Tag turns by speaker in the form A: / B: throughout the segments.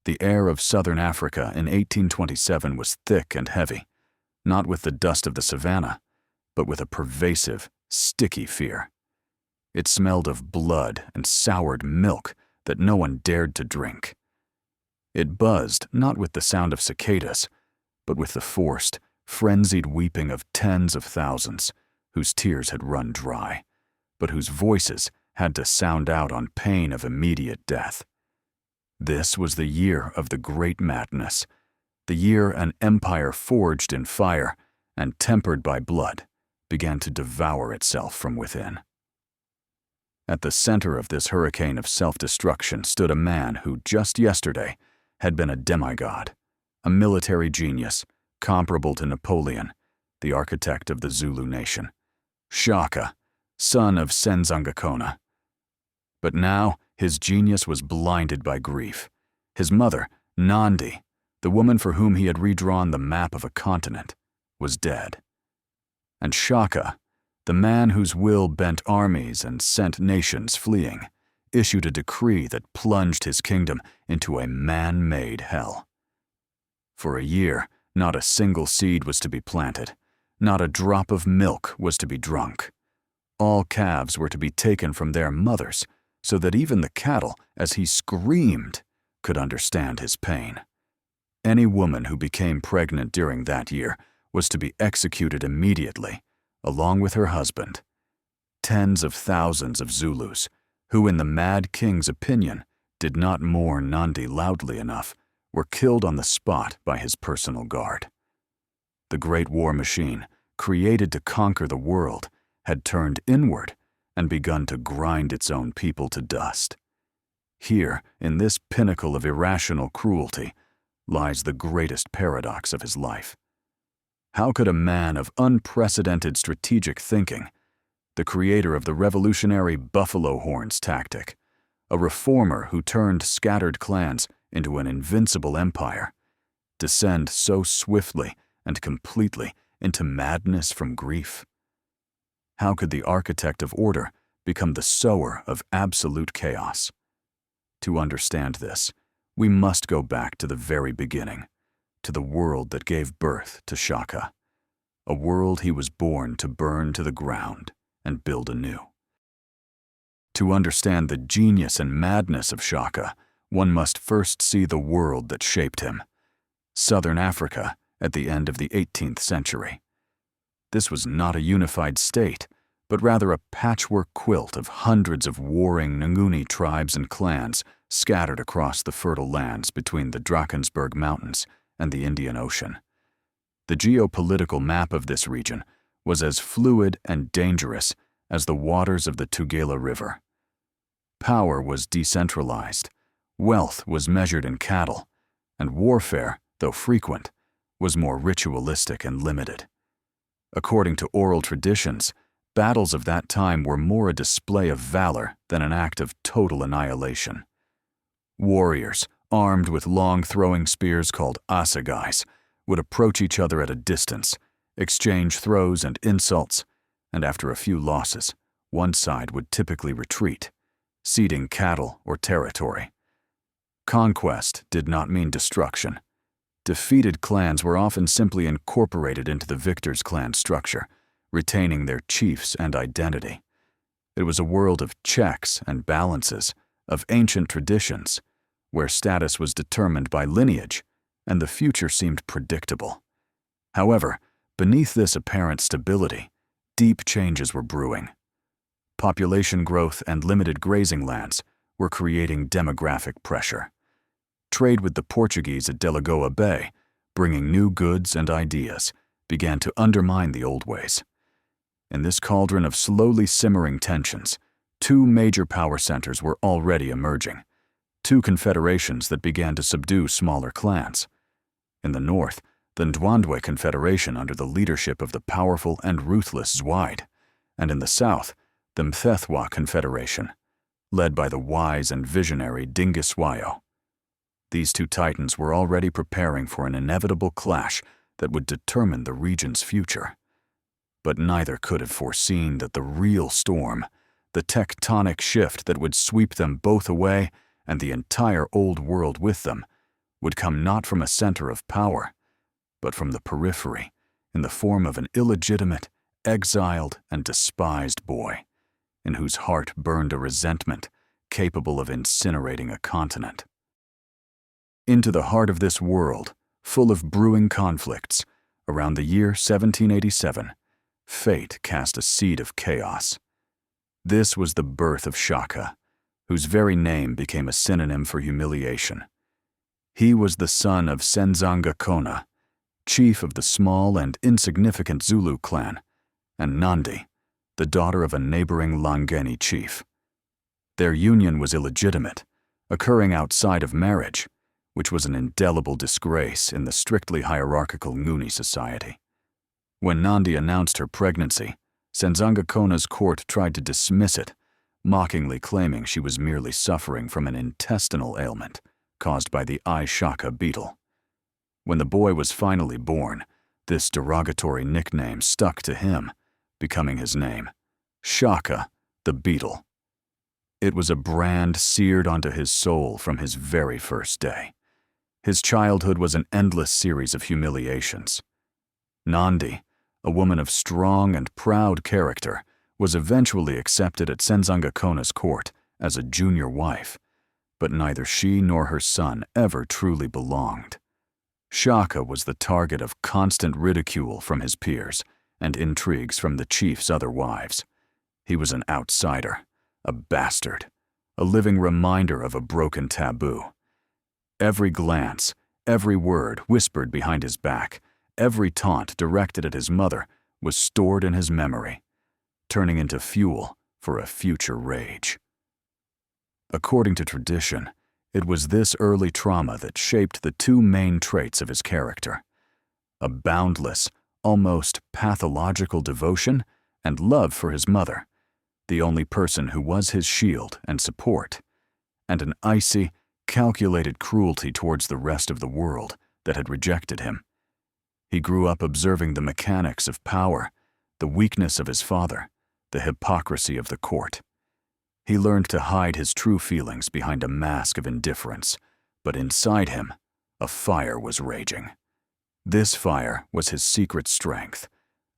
A: The air of southern Africa in 1827 was thick and heavy, not with the dust of the savannah, but with a pervasive, sticky fear. It smelled of blood and soured milk that no one dared to drink. It buzzed not with the sound of cicadas, but with the forced, frenzied weeping of tens of thousands whose tears had run dry, but whose voices had to sound out on pain of immediate death. This was the year of the Great Madness, the year an empire forged in fire and tempered by blood began to devour itself from within. At the center of this hurricane of self-destruction stood a man who just yesterday had been a demigod, a military genius comparable to Napoleon, the architect of the Zulu nation, Shaka, son of Senzangakona. But now his genius was blinded by grief. His mother, Nandi, the woman for whom he had redrawn the map of a continent, was dead. And Shaka, the man whose will bent armies and sent nations fleeing, issued a decree that plunged his kingdom into a man-made hell. For a year, not a single seed was to be planted, not a drop of milk was to be drunk. All calves were to be taken from their mothers, so that even the cattle, as he screamed, could understand his pain. Any woman who became pregnant during that year was to be executed immediately, along with her husband. Tens of thousands of Zulus, who in the Mad King's opinion did not mourn Nandi loudly enough, were killed on the spot by his personal guard. The great war machine, created to conquer the world, had turned inward and begun to grind its own people to dust. Here, in this pinnacle of irrational cruelty, lies the greatest paradox of his life. How could a man of unprecedented strategic thinking, the creator of the revolutionary buffalo horns tactic, a reformer who turned scattered clans into an invincible empire, descend so swiftly and completely into madness from grief? How could the architect of order become the sower of absolute chaos? To understand this, we must go back to the very beginning, to the world that gave birth to Shaka, a world he was born to burn to the ground and build anew. To understand the genius and madness of Shaka, one must first see the world that shaped him, Southern Africa at the end of the 18th century. This was not a unified state, but rather a patchwork quilt of hundreds of warring Nguni tribes and clans scattered across the fertile lands between the Drakensberg Mountains and the Indian Ocean. The geopolitical map of this region was as fluid and dangerous as the waters of the Tugela River. Power was decentralized, wealth was measured in cattle, and warfare, though frequent, was more ritualistic and limited. According to oral traditions, battles of that time were more a display of valor than an act of total annihilation. Warriors, armed with long throwing spears called assegais, would approach each other at a distance, exchange throws and insults, and after a few losses, one side would typically retreat, ceding cattle or territory. Conquest did not mean destruction. Defeated clans were often simply incorporated into the victor's clan structure, retaining their chiefs and identity. It was a world of checks and balances, of ancient traditions, where status was determined by lineage, and the future seemed predictable. However, beneath this apparent stability, deep changes were brewing. Population growth and limited grazing lands were creating demographic pressure. Trade with the Portuguese at Delagoa Bay, bringing new goods and ideas, began to undermine the old ways. In this cauldron of slowly simmering tensions, two major power centers were already emerging, two confederations that began to subdue smaller clans. In the north, the Ndwandwe Confederation under the leadership of the powerful and ruthless Zwide, and in the south, the Mthethwa Confederation, led by the wise and visionary Dingiswayo. These two titans were already preparing for an inevitable clash that would determine the region's future. But neither could have foreseen that the real storm, the tectonic shift that would sweep them both away and the entire old world with them, would come not from a center of power, but from the periphery, in the form of an illegitimate, exiled, and despised boy, in whose heart burned a resentment capable of incinerating a continent. Into the heart of this world, full of brewing conflicts, around the year 1787, fate cast a seed of chaos. This was the birth of Shaka, whose very name became a synonym for humiliation. He was the son of Senzanga Kona, chief of the small and insignificant Zulu clan, and Nandi, the daughter of a neighboring Langeni chief. Their union was illegitimate, occurring outside of marriage, which was an indelible disgrace in the strictly hierarchical Nguni society. When Nandi announced her pregnancy, Senzanga Kona's court tried to dismiss it, mockingly claiming she was merely suffering from an intestinal ailment caused by the Shaka beetle. When the boy was finally born, this derogatory nickname stuck to him, becoming his name, Shaka the beetle. It was a brand seared onto his soul from his very first day. His childhood was an endless series of humiliations. Nandi, a woman of strong and proud character, was eventually accepted at Senzanga Kona's court as a junior wife, but neither she nor her son ever truly belonged. Shaka was the target of constant ridicule from his peers and intrigues from the chief's other wives. He was an outsider, a bastard, a living reminder of a broken taboo. Every glance, every word whispered behind his back, every taunt directed at his mother was stored in his memory, turning into fuel for a future rage. According to tradition, it was this early trauma that shaped the two main traits of his character: a boundless, almost pathological devotion and love for his mother, the only person who was his shield and support, and an icy, calculated cruelty towards the rest of the world that had rejected him. He grew up observing the mechanics of power, the weakness of his father, the hypocrisy of the court. He learned to hide his true feelings behind a mask of indifference, but inside him, a fire was raging. This fire was his secret strength,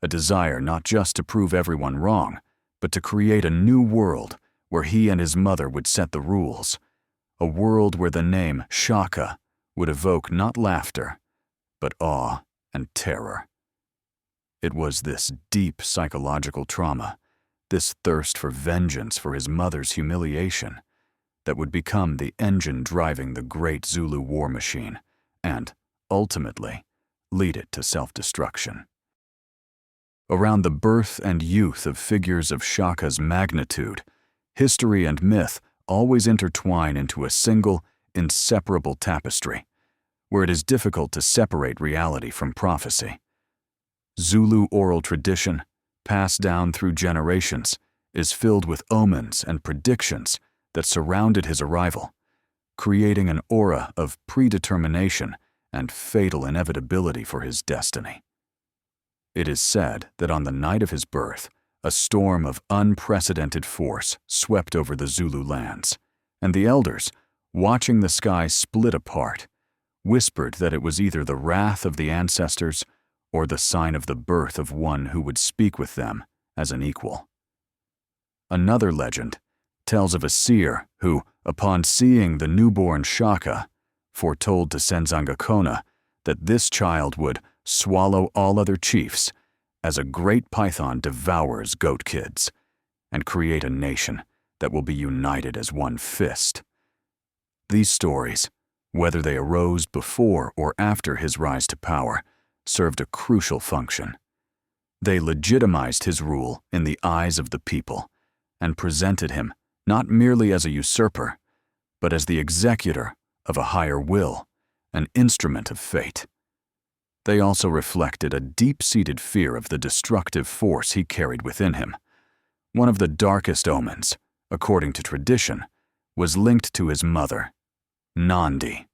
A: a desire not just to prove everyone wrong, but to create a new world where he and his mother would set the rules, a world where the name Shaka would evoke not laughter, but awe and terror. It was this deep psychological trauma, this thirst for vengeance for his mother's humiliation, that would become the engine driving the great Zulu war machine and, ultimately, lead it to self-destruction. Around the birth and youth of figures of Shaka's magnitude, history and myth always intertwine into a single, inseparable tapestry, where it is difficult to separate reality from prophecy. Zulu oral tradition, passed down through generations, is filled with omens and predictions that surrounded his arrival, creating an aura of predetermination and fatal inevitability for his destiny. It is said that on the night of his birth, a storm of unprecedented force swept over the Zulu lands, and the elders, watching the sky split apart, whispered that it was either the wrath of the ancestors or the sign of the birth of one who would speak with them as an equal. Another legend tells of a seer who, upon seeing the newborn Shaka, foretold to Senzanga Kona that this child would swallow all other chiefs as a great python devours goat kids, and create a nation that will be united as one fist. These stories, whether they arose before or after his rise to power, served a crucial function. They legitimized his rule in the eyes of the people and presented him not merely as a usurper, but as the executor of a higher will, an instrument of fate. They also reflected a deep-seated fear of the destructive force he carried within him. One of the darkest omens, according to tradition, was linked to his mother, Nandi.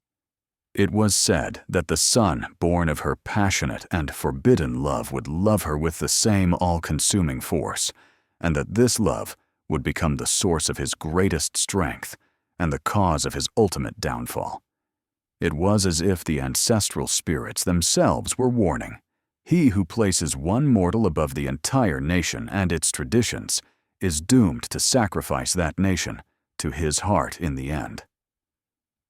A: It was said that the son born of her passionate and forbidden love would love her with the same all-consuming force, and that this love would become the source of his greatest strength and the cause of his ultimate downfall. It was as if the ancestral spirits themselves were warning. He who places one mortal above the entire nation and its traditions is doomed to sacrifice that nation to his heart in the end.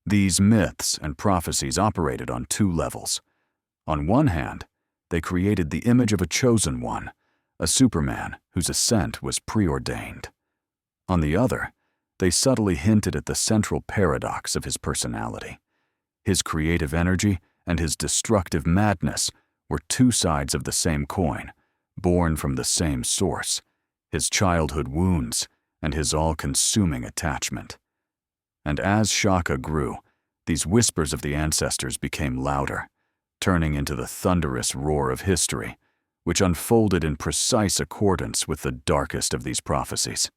A: These myths and prophecies operated on two levels. On one hand, they created the image of a chosen one, a Superman whose ascent was preordained. On the other, they subtly hinted at the central paradox of his personality. His creative energy and his destructive madness were two sides of the same coin, born from the same source, his childhood wounds and his all-consuming attachment. And as Shaka grew, these whispers of the ancestors became louder, turning into the thunderous roar of history, which unfolded in precise accordance with the darkest of these prophecies.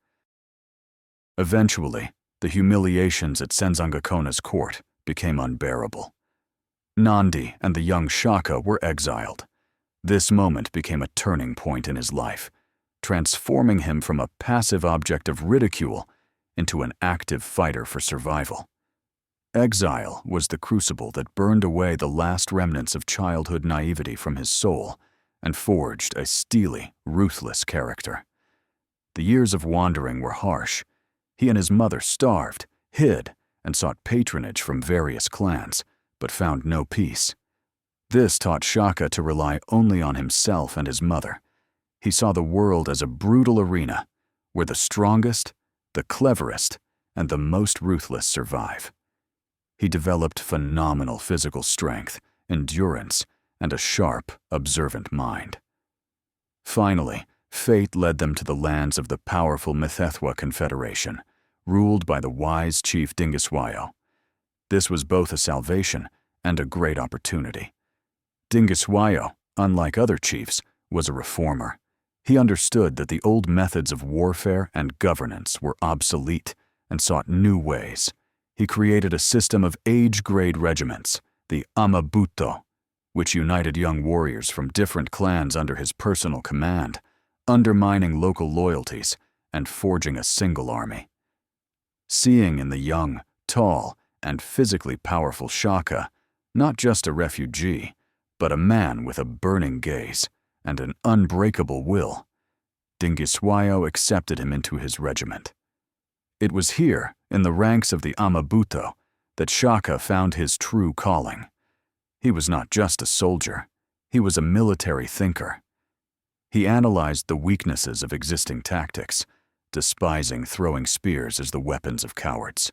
A: Eventually, the humiliations at Senzangakona's court became unbearable. Nandi and the young Shaka were exiled. This moment became a turning point in his life, transforming him from a passive object of ridicule into an active fighter for survival. Exile was the crucible that burned away the last remnants of childhood naivety from his soul and forged a steely, ruthless character. The years of wandering were harsh. He and his mother starved, hid, and sought patronage from various clans, but found no peace. This taught Shaka to rely only on himself and his mother. He saw the world as a brutal arena where the strongest, the cleverest, and the most ruthless survive. He developed phenomenal physical strength, endurance, and a sharp, observant mind. Finally, fate led them to the lands of the powerful Mfecane Confederation, ruled by the wise chief Dingiswayo. This was both a salvation and a great opportunity. Dingiswayo, unlike other chiefs, was a reformer. He understood that the old methods of warfare and governance were obsolete and sought new ways. He created a system of age-grade regiments, the Amabuto, which united young warriors from different clans under his personal command, undermining local loyalties and forging a single army. Seeing in the young, tall, and physically powerful Shaka not just a refugee, but a man with a burning gaze and an unbreakable will, Dingiswayo accepted him into his regiment. It was here, in the ranks of the Amabuto, that Shaka found his true calling. He was not just a soldier, he was a military thinker. He analyzed the weaknesses of existing tactics, despising throwing spears as the weapons of cowards.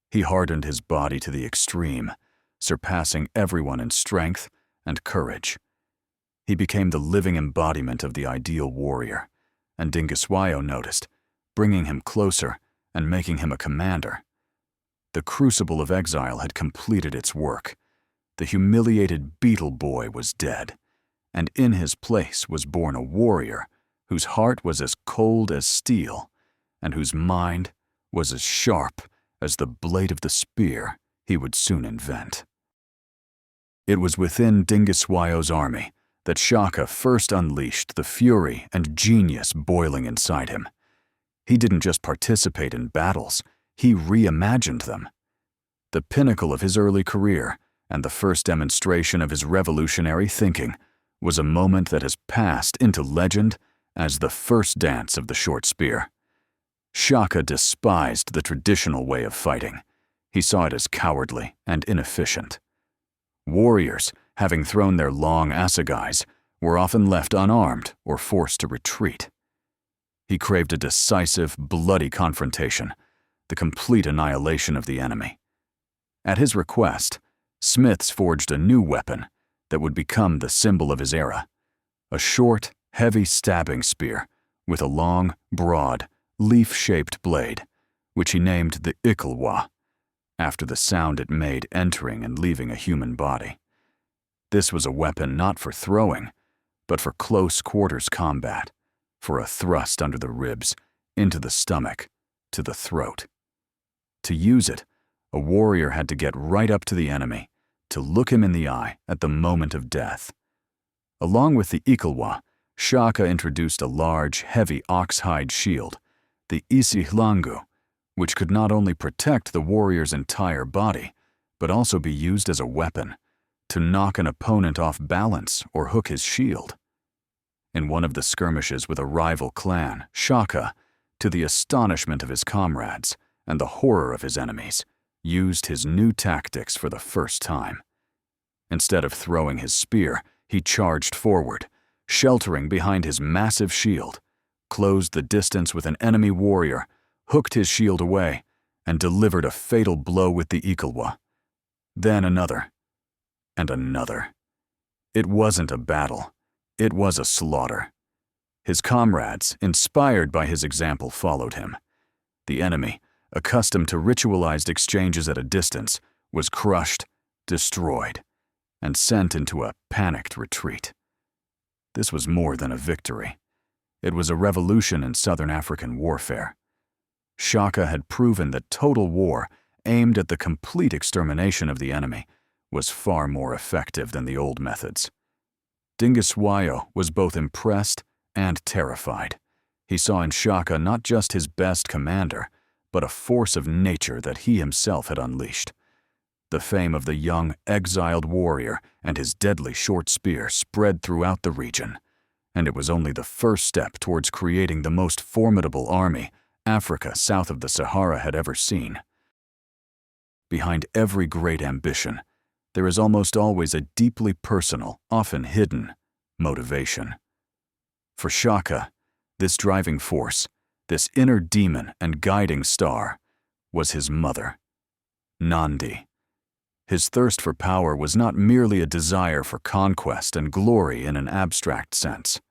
A: He hardened his body to the extreme, surpassing everyone in strength and courage. He became the living embodiment of the ideal warrior, and Dingiswayo noticed, bringing him closer and making him a commander. The crucible of exile had completed its work. The humiliated beetle boy was dead, and in his place was born a warrior whose heart was as cold as steel and whose mind was as sharp as the blade of the spear he would soon invent. It was within Dingiswayo's army that Shaka first unleashed the fury and genius boiling inside him. He didn't just participate in battles, he reimagined them. The pinnacle of his early career and the first demonstration of his revolutionary thinking was a moment that has passed into legend as the first dance of the short spear. Shaka despised the traditional way of fighting. He saw it as cowardly and inefficient. Warriors, having thrown their long assegais, were often left unarmed or forced to retreat. He craved a decisive, bloody confrontation, the complete annihilation of the enemy. At his request, smiths forged a new weapon that would become the symbol of his era, a short, heavy stabbing spear with a long, broad, leaf-shaped blade, which he named the Iklwa, after the sound it made entering and leaving a human body. This was a weapon not for throwing, but for close quarters combat, for a thrust under the ribs, into the stomach, to the throat. To use it, a warrior had to get right up to the enemy, to look him in the eye at the moment of death. Along with the Iklwa, Shaka introduced a large, heavy ox-hide shield, the Isihlangu, which could not only protect the warrior's entire body, but also be used as a weapon, to knock an opponent off balance or hook his shield. In one of the skirmishes with a rival clan, Shaka, to the astonishment of his comrades and the horror of his enemies, used his new tactics for the first time. Instead of throwing his spear, he charged forward, sheltering behind his massive shield, closed the distance with an enemy warrior, hooked his shield away, and delivered a fatal blow with the Iklwa. Then another, and another. It wasn't a battle. It was a slaughter. His comrades, inspired by his example, followed him. The enemy, accustomed to ritualized exchanges at a distance, was crushed, destroyed, and sent into a panicked retreat. This was more than a victory. It was a revolution in Southern African warfare. Shaka had proven that total war, aimed at the complete extermination of the enemy, was far more effective than the old methods. Dingiswayo was both impressed and terrified. He saw in Shaka not just his best commander, but a force of nature that he himself had unleashed. The fame of the young, exiled warrior and his deadly short spear spread throughout the region, and it was only the first step towards creating the most formidable army Africa south of the Sahara had ever seen. Behind every great ambition, there is almost always a deeply personal, often hidden, motivation. For Shaka, this driving force, this inner demon and guiding star, was his mother, Nandi. His thirst for power was not merely a desire for conquest and glory in an abstract sense.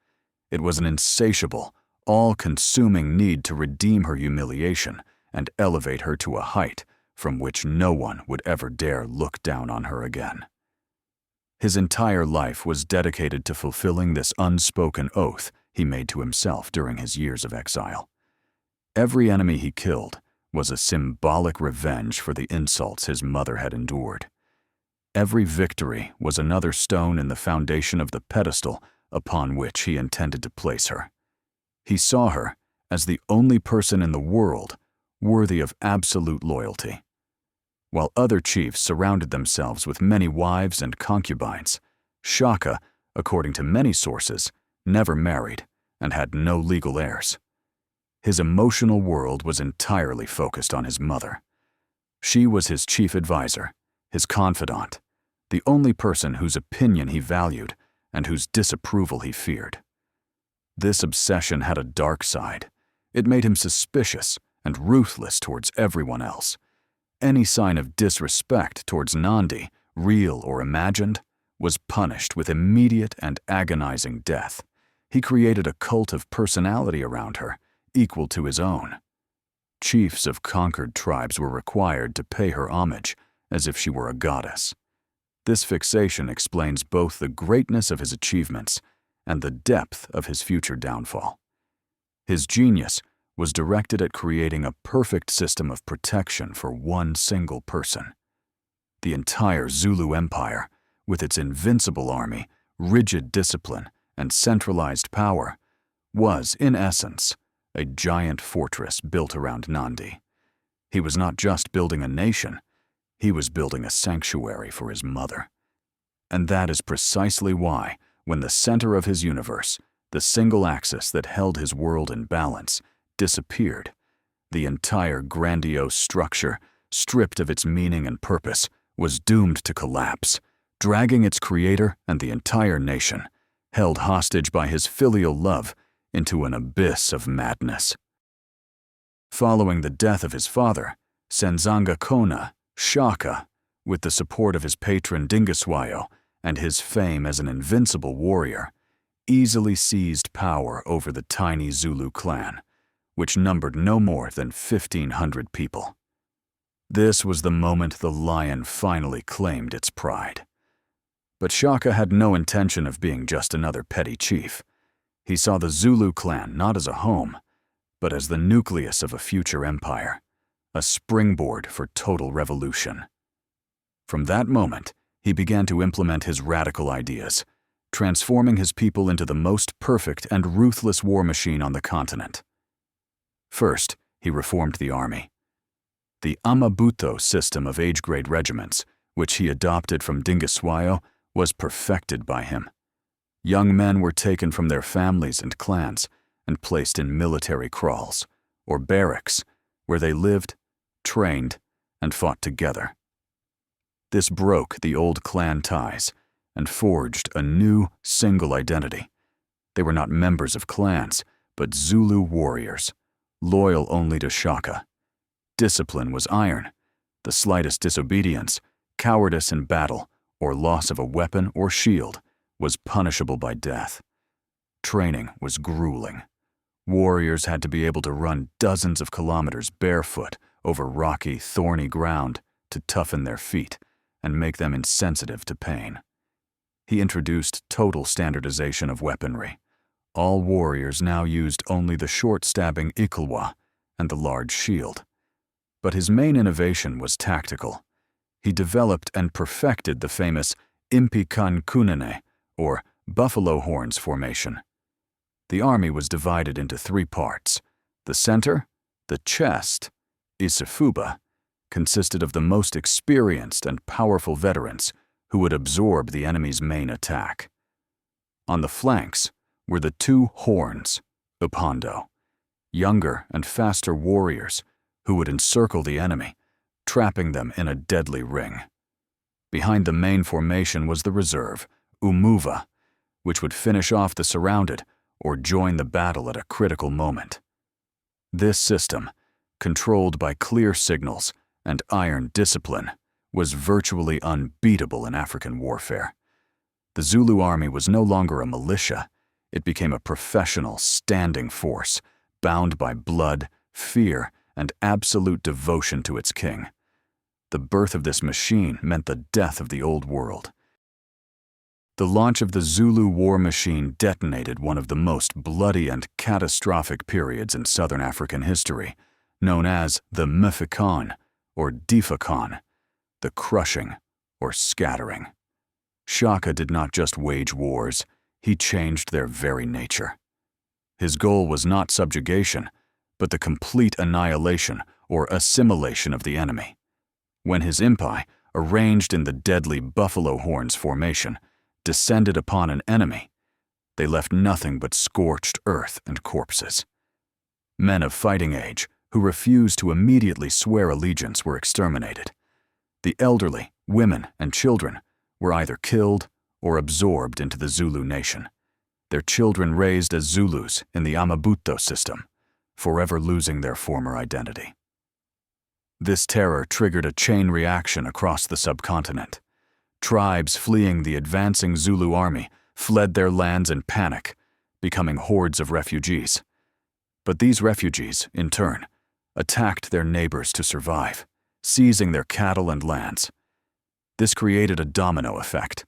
A: It was an insatiable, all-consuming need to redeem her humiliation and elevate her to a height from which no one would ever dare look down on her again. His entire life was dedicated to fulfilling this unspoken oath he made to himself during his years of exile. Every enemy he killed was a symbolic revenge for the insults his mother had endured. Every victory was another stone in the foundation of the pedestal upon which he intended to place her. He saw her as the only person in the world worthy of absolute loyalty. While other chiefs surrounded themselves with many wives and concubines, Shaka, according to many sources, never married and had no legal heirs. His emotional world was entirely focused on his mother. She was his chief advisor, his confidant, the only person whose opinion he valued and whose disapproval he feared. This obsession had a dark side. It made him suspicious and ruthless towards everyone else. Any sign of disrespect towards Nandi, real or imagined, was punished with immediate and agonizing death. He created a cult of personality around her, equal to his own. Chiefs of conquered tribes were required to pay her homage as if she were a goddess. This fixation explains both the greatness of his achievements and the depth of his future downfall. His genius was directed at creating a perfect system of protection for one single person. The entire Zulu Empire, with its invincible army, rigid discipline, and centralized power, was, in essence, a giant fortress built around Nandi. He was not just building a nation, he was building a sanctuary for his mother. And that is precisely why, when the center of his universe, the single axis that held his world in balance, disappeared, the entire grandiose structure, stripped of its meaning and purpose, was doomed to collapse, dragging its creator and the entire nation, held hostage by his filial love, into an abyss of madness. Following the death of his father, Senzanga Kona, Shaka, with the support of his patron Dingiswayo and his fame as an invincible warrior, easily seized power over the tiny Zulu clan, which numbered no more than 1,500 people. This was the moment the lion finally claimed its pride. But Shaka had no intention of being just another petty chief. He saw the Zulu clan not as a home, but as the nucleus of a future empire, a springboard for total revolution. From that moment, he began to implement his radical ideas, transforming his people into the most perfect and ruthless war machine on the continent. First, he reformed the army. The Amabuto system of age-grade regiments, which he adopted from Dingiswayo, was perfected by him. Young men were taken from their families and clans and placed in military kraals, or barracks, where they lived, trained, and fought together. This broke the old clan ties and forged a new, single identity. They were not members of clans, but Zulu warriors, loyal only to Shaka. Discipline was iron. The slightest disobedience, cowardice in battle, or loss of a weapon or shield was punishable by death. Training was grueling. Warriors had to be able to run dozens of kilometers barefoot over rocky, thorny ground to toughen their feet and make them insensitive to pain. He introduced total standardization of weaponry. All warriors now used only the short-stabbing Iklwa and the large shield. But his main innovation was tactical. He developed and perfected the famous Mfecane, or buffalo horns formation. The army was divided into 3 parts. The center, the chest, Isifuba, consisted of the most experienced and powerful veterans who would absorb the enemy's main attack. On the flanks were the 2 horns, Upando, younger and faster warriors who would encircle the enemy, trapping them in a deadly ring. Behind the main formation was the reserve, Umuva, which would finish off the surrounded or join the battle at a critical moment. This system, controlled by clear signals and iron discipline, was virtually unbeatable in African warfare. The Zulu army was no longer a militia. It became a professional, standing force, bound by blood, fear, and absolute devotion to its king. The birth of this machine meant the death of the old world. The launch of the Zulu war machine detonated one of the most bloody and catastrophic periods in Southern African history, known as the Mfecane, or Defacon, the crushing or scattering. Shaka did not just wage wars, he changed their very nature. His goal was not subjugation, but the complete annihilation or assimilation of the enemy. When his impi, arranged in the deadly buffalo horns formation, descended upon an enemy, they left nothing but scorched earth and corpses. Men of fighting age who refused to immediately swear allegiance were exterminated. The elderly, women, and children were either killed or absorbed into the Zulu nation, their children raised as Zulus in the Amabuto system, forever losing their former identity. This terror triggered a chain reaction across the subcontinent. Tribes fleeing the advancing Zulu army fled their lands in panic, becoming hordes of refugees. But these refugees, in turn, attacked their neighbors to survive, seizing their cattle and lands. This created a domino effect.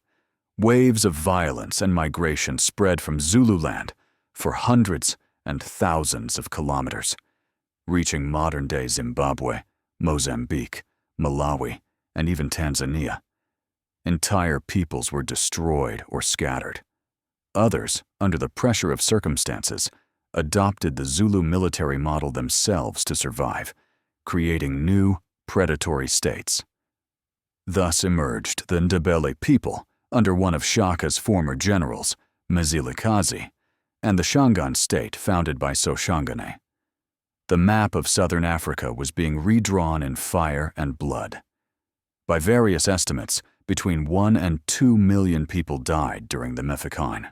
A: Waves of violence and migration spread from Zululand for hundreds and thousands of kilometers, reaching modern-day Zimbabwe, Mozambique, Malawi, and even Tanzania. Entire peoples were destroyed or scattered. Others, under the pressure of circumstances, adopted the Zulu military model themselves to survive, creating new, predatory states. Thus emerged the Ndebele people under one of Shaka's former generals, Mzilikazi, and the Shangaan state founded by Soshangane. The map of southern Africa was being redrawn in fire and blood. By various estimates, between 1 and 2 million people died during the Mfecane.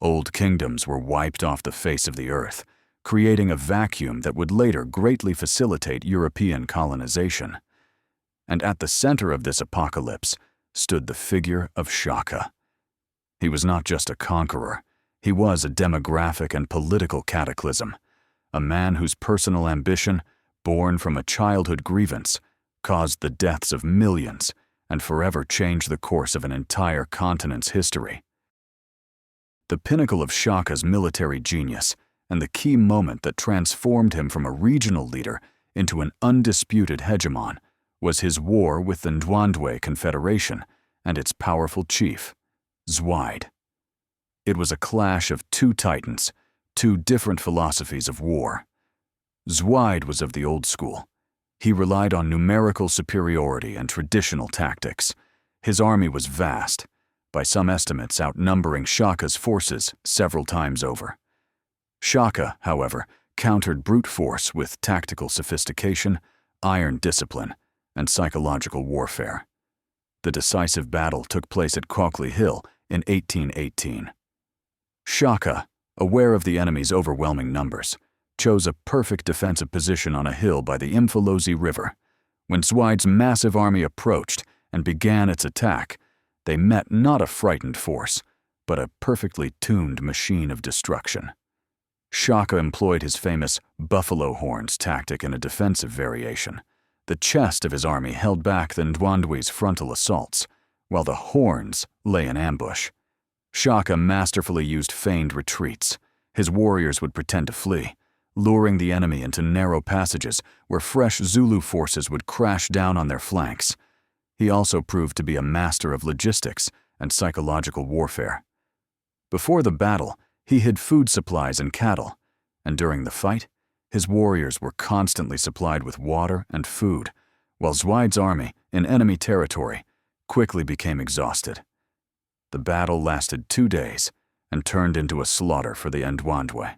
A: Old kingdoms were wiped off the face of the earth, creating a vacuum that would later greatly facilitate European colonization. And at the center of this apocalypse stood the figure of Shaka. He was not just a conqueror, he was a demographic and political cataclysm, a man whose personal ambition, born from a childhood grievance, caused the deaths of millions and forever changed the course of an entire continent's history. The pinnacle of Shaka's military genius and the key moment that transformed him from a regional leader into an undisputed hegemon was his war with the Ndwandwe Confederation and its powerful chief, Zwaide. It was a clash of 2 titans, 2 different philosophies of war. Zwaide was of the old school. He relied on numerical superiority and traditional tactics. His army was vast, by some estimates outnumbering Shaka's forces several times over. Shaka, however, countered brute force with tactical sophistication, iron discipline, and psychological warfare. The decisive battle took place at Kwakli Hill in 1818. Shaka, aware of the enemy's overwhelming numbers, chose a perfect defensive position on a hill by the Mfolozi River. When Zwide's massive army approached and began its attack, they met not a frightened force, but a perfectly tuned machine of destruction. Shaka employed his famous buffalo horns tactic in a defensive variation. The chest of his army held back the Ndwandwe's frontal assaults, while the horns lay in ambush. Shaka masterfully used feigned retreats. His warriors would pretend to flee, luring the enemy into narrow passages where fresh Zulu forces would crash down on their flanks. He also proved to be a master of logistics and psychological warfare. Before the battle, he hid food supplies and cattle, and during the fight, his warriors were constantly supplied with water and food, while Zwide's army, in enemy territory, quickly became exhausted. The battle lasted 2 days and turned into a slaughter for the Ndwandwe.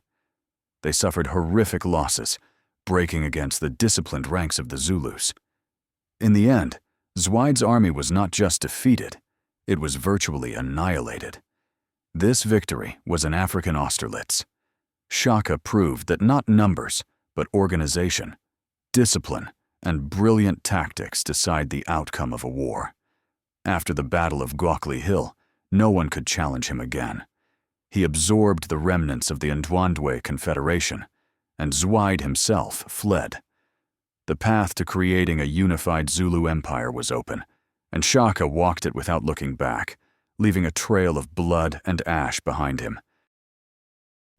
A: They suffered horrific losses, breaking against the disciplined ranks of the Zulus. In the end, Zwide's army was not just defeated, it was virtually annihilated. This victory was an African Austerlitz. Shaka proved that not numbers, but organization, discipline, and brilliant tactics decide the outcome of a war. After the Battle of Kwakli Hill, no one could challenge him again. He absorbed the remnants of the Ndwandwe Confederation, and Zwide himself fled. The path to creating a unified Zulu empire was open, and Shaka walked it without looking back, leaving a trail of blood and ash behind him.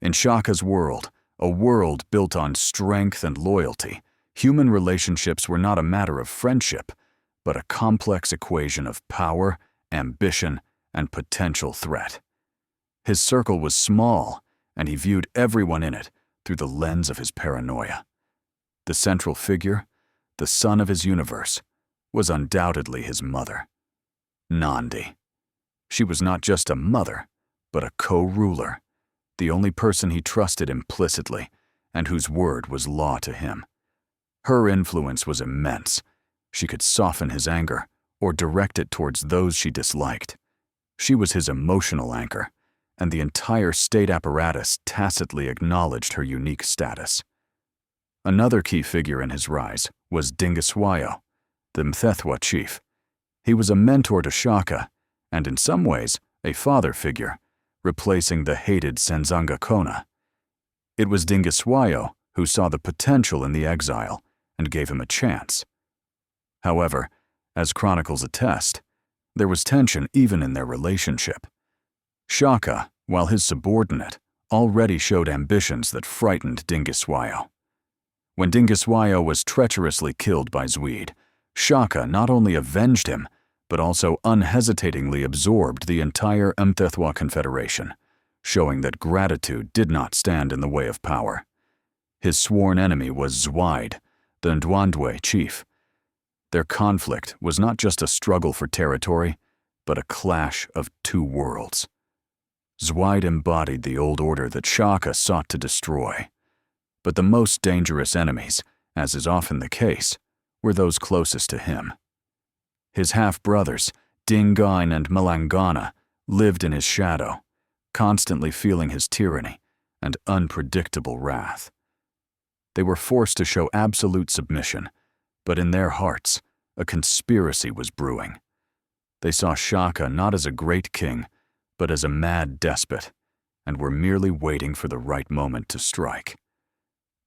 A: In Shaka's world, a world built on strength and loyalty, human relationships were not a matter of friendship, but a complex equation of power, ambition, and potential threat. His circle was small, and he viewed everyone in it through the lens of his paranoia. The central figure, the sun of his universe, was undoubtedly his mother, Nandi. She was not just a mother, but a co-ruler, the only person he trusted implicitly and whose word was law to him. Her influence was immense. She could soften his anger or direct it towards those she disliked. She was his emotional anchor, and the entire state apparatus tacitly acknowledged her unique status. Another key figure in his rise was Dingiswayo, the Mthethwa chief. He was a mentor to Shaka, and in some ways, a father figure, replacing the hated Senzanga Kona. It was Dingiswayo who saw the potential in the exile and gave him a chance. However, as chronicles attest, there was tension even in their relationship. Shaka, while his subordinate, already showed ambitions that frightened Dingiswayo. When Dingiswayo was treacherously killed by Zwide, Shaka not only avenged him, but also unhesitatingly absorbed the entire Mthethwa Confederation, showing that gratitude did not stand in the way of power. His sworn enemy was Zwide, the Ndwandwe chief. Their conflict was not just a struggle for territory, but a clash of two worlds. Zwide embodied the old order that Shaka sought to destroy. But the most dangerous enemies, as is often the case, were those closest to him. His half-brothers, Dingain and Malangana, lived in his shadow, constantly feeling his tyranny and unpredictable wrath. They were forced to show absolute submission, but in their hearts, a conspiracy was brewing. They saw Shaka not as a great king, but as a mad despot, and were merely waiting for the right moment to strike.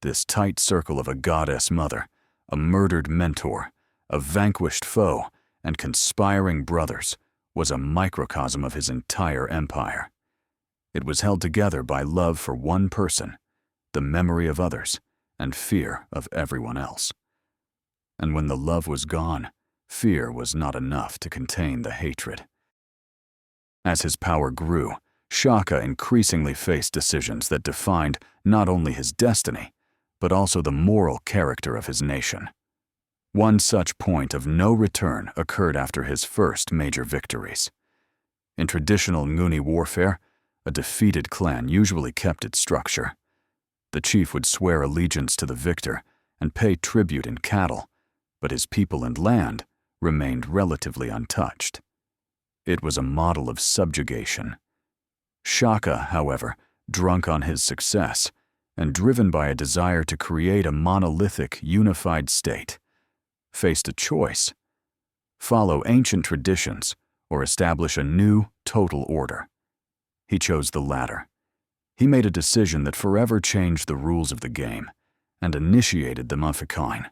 A: This tight circle of a goddess mother, a murdered mentor, a vanquished foe, and conspiring brothers was a microcosm of his entire empire. It was held together by love for one person, the memory of others, and fear of everyone else. And when the love was gone, fear was not enough to contain the hatred. As his power grew, Shaka increasingly faced decisions that defined not only his destiny, but also the moral character of his nation. One such point of no return occurred after his first major victories. In traditional Nguni warfare, a defeated clan usually kept its structure. The chief would swear allegiance to the victor and pay tribute in cattle, but his people and land remained relatively untouched. It was a model of subjugation. Shaka, however, drunk on his success and driven by a desire to create a monolithic, unified state, faced a choice: follow ancient traditions or establish a new, total order. He chose the latter. He made a decision that forever changed the rules of the game and initiated the Mfecane.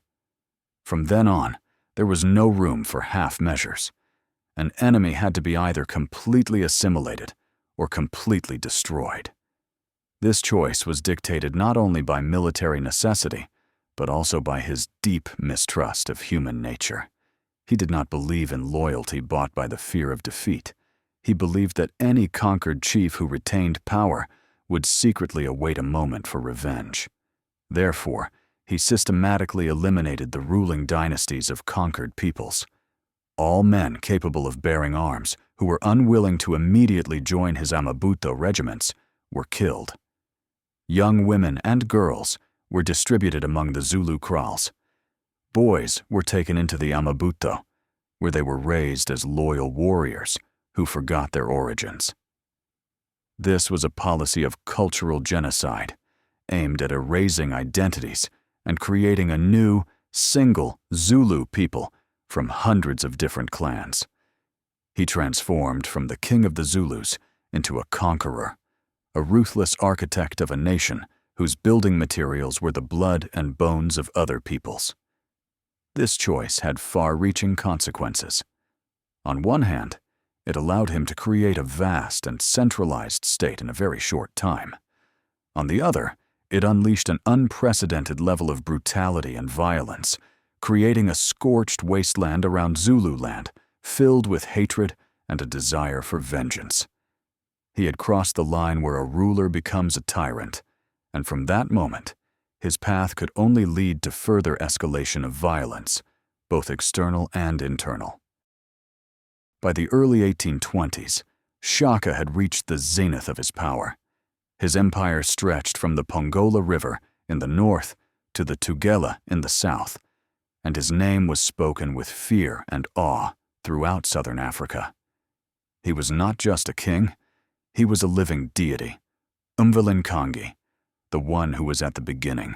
A: From then on, there was no room for half measures. An enemy had to be either completely assimilated or completely destroyed. This choice was dictated not only by military necessity, but also by his deep mistrust of human nature. He did not believe in loyalty bought by the fear of defeat. He believed that any conquered chief who retained power would secretly await a moment for revenge. Therefore, he systematically eliminated the ruling dynasties of conquered peoples. All men capable of bearing arms, who were unwilling to immediately join his Amabuto regiments, were killed. Young women and girls were distributed among the Zulu kraals. Boys were taken into the Amabuto, where they were raised as loyal warriors who forgot their origins. This was a policy of cultural genocide, aimed at erasing identities and creating a new, single Zulu people from hundreds of different clans. He transformed from the king of the Zulus into a conqueror, a ruthless architect of a nation whose building materials were the blood and bones of other peoples. This choice had far-reaching consequences. On one hand, it allowed him to create a vast and centralized state in a very short time. On the other, it unleashed an unprecedented level of brutality and violence, creating a scorched wasteland around Zululand, filled with hatred and a desire for vengeance. He had crossed the line where a ruler becomes a tyrant, and from that moment, his path could only lead to further escalation of violence, both external and internal. By the early 1820s, Shaka had reached the zenith of his power. His empire stretched from the Pongola River in the north to the Tugela in the south, and his name was spoken with fear and awe throughout southern Africa. He was not just a king, he was a living deity, Mfecane, the one who was at the beginning.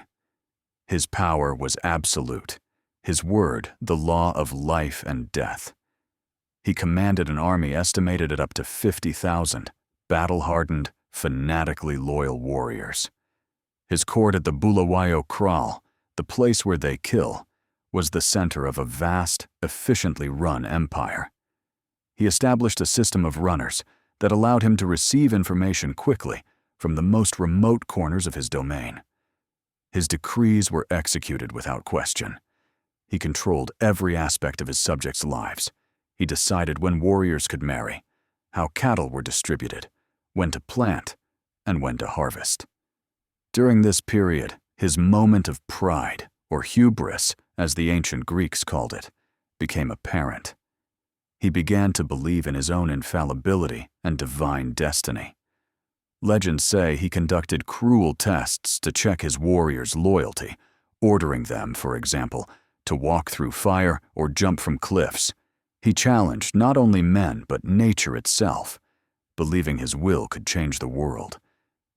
A: His power was absolute, his word the law of life and death. He commanded an army estimated at up to 50,000, battle-hardened, fanatically loyal warriors. His court at the Bulawayo Kraal, the place where they kill, was the center of a vast, efficiently run empire. He established a system of runners that allowed him to receive information quickly from the most remote corners of his domain. His decrees were executed without question. He controlled every aspect of his subjects' lives. He decided when warriors could marry, how cattle were distributed, when to plant, and when to harvest. During this period, his moment of pride, or hubris, as the ancient Greeks called it, became apparent. He began to believe in his own infallibility and divine destiny. Legends say he conducted cruel tests to check his warriors' loyalty, ordering them, for example, to walk through fire or jump from cliffs. He challenged not only men but nature itself, believing his will could change the world.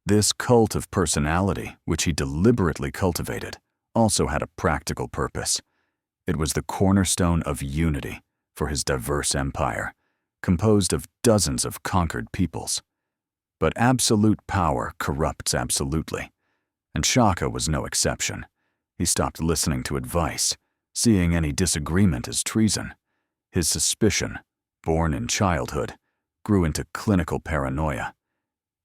A: This cult of personality, which he deliberately cultivated, also had a practical purpose. It was the cornerstone of unity for his diverse empire, composed of dozens of conquered peoples. But absolute power corrupts absolutely, and Shaka was no exception. He stopped listening to advice, seeing any disagreement as treason. His suspicion, born in childhood, grew into clinical paranoia.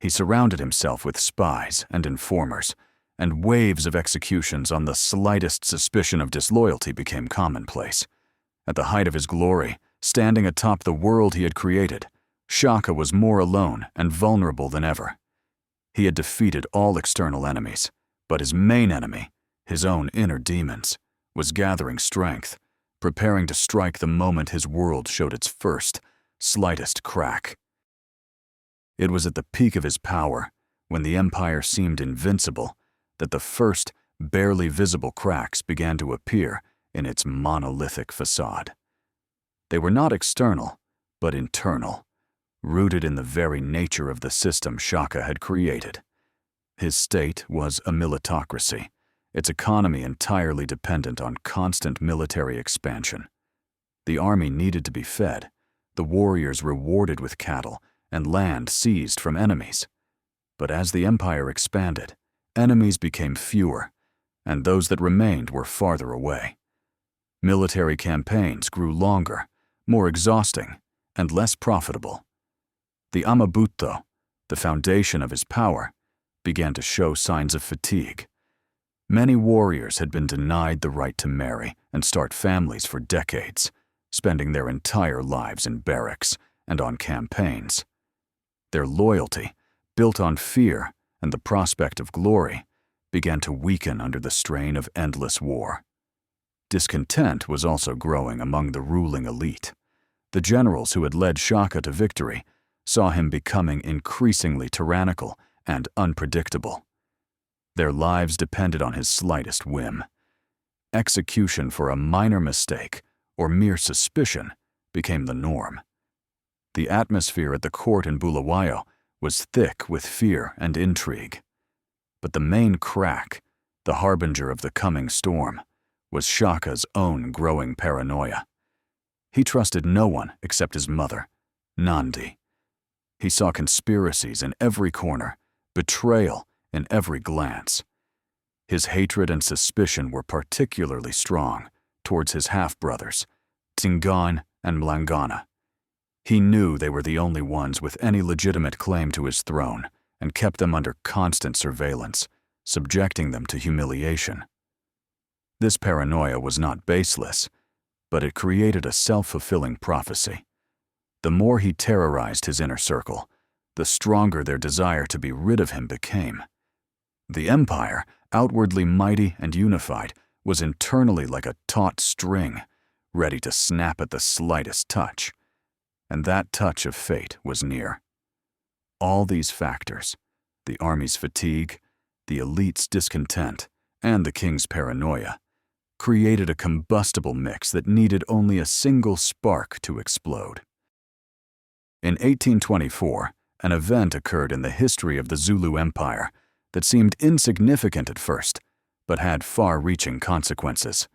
A: He surrounded himself with spies and informers, and waves of executions on the slightest suspicion of disloyalty became commonplace. At the height of his glory, standing atop the world he had created, Shaka was more alone and vulnerable than ever. He had defeated all external enemies, but his main enemy, his own inner demons, was gathering strength, preparing to strike the moment his world showed its first, slightest crack. It was at the peak of his power, when the empire seemed invincible, that the first, barely visible cracks began to appear in its monolithic facade. They were not external, but internal, rooted in the very nature of the system Shaka had created. His state was a militocracy, its economy entirely dependent on constant military expansion. The army needed to be fed, the warriors rewarded with cattle, and land seized from enemies. But as the empire expanded, enemies became fewer, and those that remained were farther away. Military campaigns grew longer, more exhausting, and less profitable. The Amabutto, the foundation of his power, began to show signs of fatigue. Many warriors had been denied the right to marry and start families for decades, spending their entire lives in barracks and on campaigns. Their loyalty, built on fear and the prospect of glory, began to weaken under the strain of endless war. Discontent was also growing among the ruling elite. The generals who had led Shaka to victory saw him becoming increasingly tyrannical and unpredictable. Their lives depended on his slightest whim. Execution for a minor mistake or mere suspicion became the norm. The atmosphere at the court in Bulawayo was thick with fear and intrigue. But the main crack, the harbinger of the coming storm, was Shaka's own growing paranoia. He trusted no one except his mother, Nandi. He saw conspiracies in every corner, betrayal in every glance. His hatred and suspicion were particularly strong towards his half-brothers, Tingane and Mlangana. He knew they were the only ones with any legitimate claim to his throne and kept them under constant surveillance, subjecting them to humiliation. This paranoia was not baseless, but it created a self-fulfilling prophecy. The more he terrorized his inner circle, the stronger their desire to be rid of him became. The empire, outwardly mighty and unified, was internally like a taut string, ready to snap at the slightest touch. And that touch of fate was near. All these factors, the army's fatigue, the elite's discontent, and the king's paranoia, created a combustible mix that needed only a single spark to explode. In 1824, an event occurred in the history of the Zulu Empire that seemed insignificant at first, but had far-reaching consequences.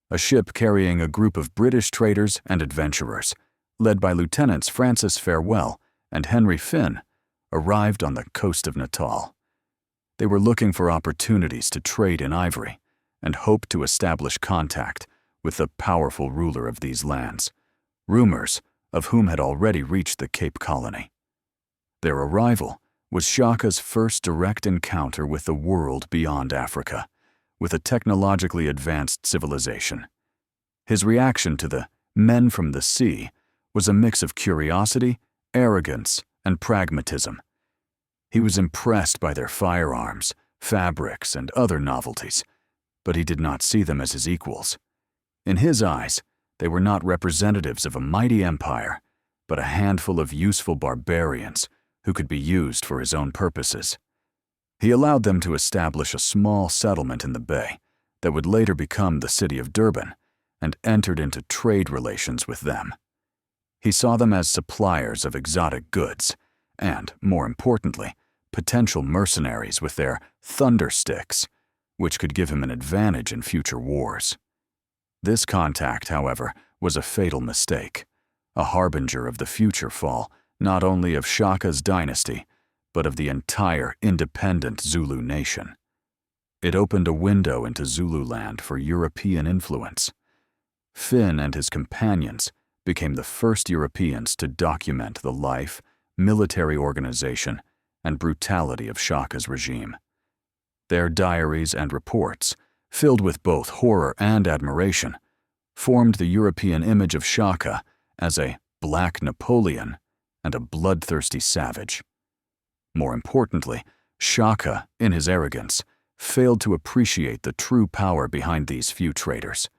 A: A ship carrying a group of British traders and adventurers, led by Lieutenants Francis Farewell and Henry Finn, arrived on the coast of Natal. They were looking for opportunities to trade in ivory and hoped to establish contact with the powerful ruler of these lands, rumors of whom had already reached the Cape Colony. Their arrival was Shaka's first direct encounter with the world beyond Africa, with a technologically advanced civilization. His reaction to the men from the sea was a mix of curiosity, arrogance, and pragmatism. He was impressed by their firearms, fabrics, and other novelties, but he did not see them as his equals. In his eyes, they were not representatives of a mighty empire, but a handful of useful barbarians who could be used for his own purposes. He allowed them to establish a small settlement in the bay that would later become the city of Durban, and entered into trade relations with them. He saw them as suppliers of exotic goods and, more importantly, potential mercenaries with their thunder sticks, which could give him an advantage in future wars. This contact, however, was a fatal mistake, a harbinger of the future fall not only of Shaka's dynasty, but of the entire independent Zulu nation. It opened a window into Zululand for European influence. Finn and his companions became the first Europeans to document the life, military organization, and brutality of Shaka's regime. Their diaries and reports, filled with both horror and admiration, formed the European image of Shaka as a Black Napoleon and a bloodthirsty savage. More importantly, Shaka, in his arrogance, failed to appreciate the true power behind these few traders.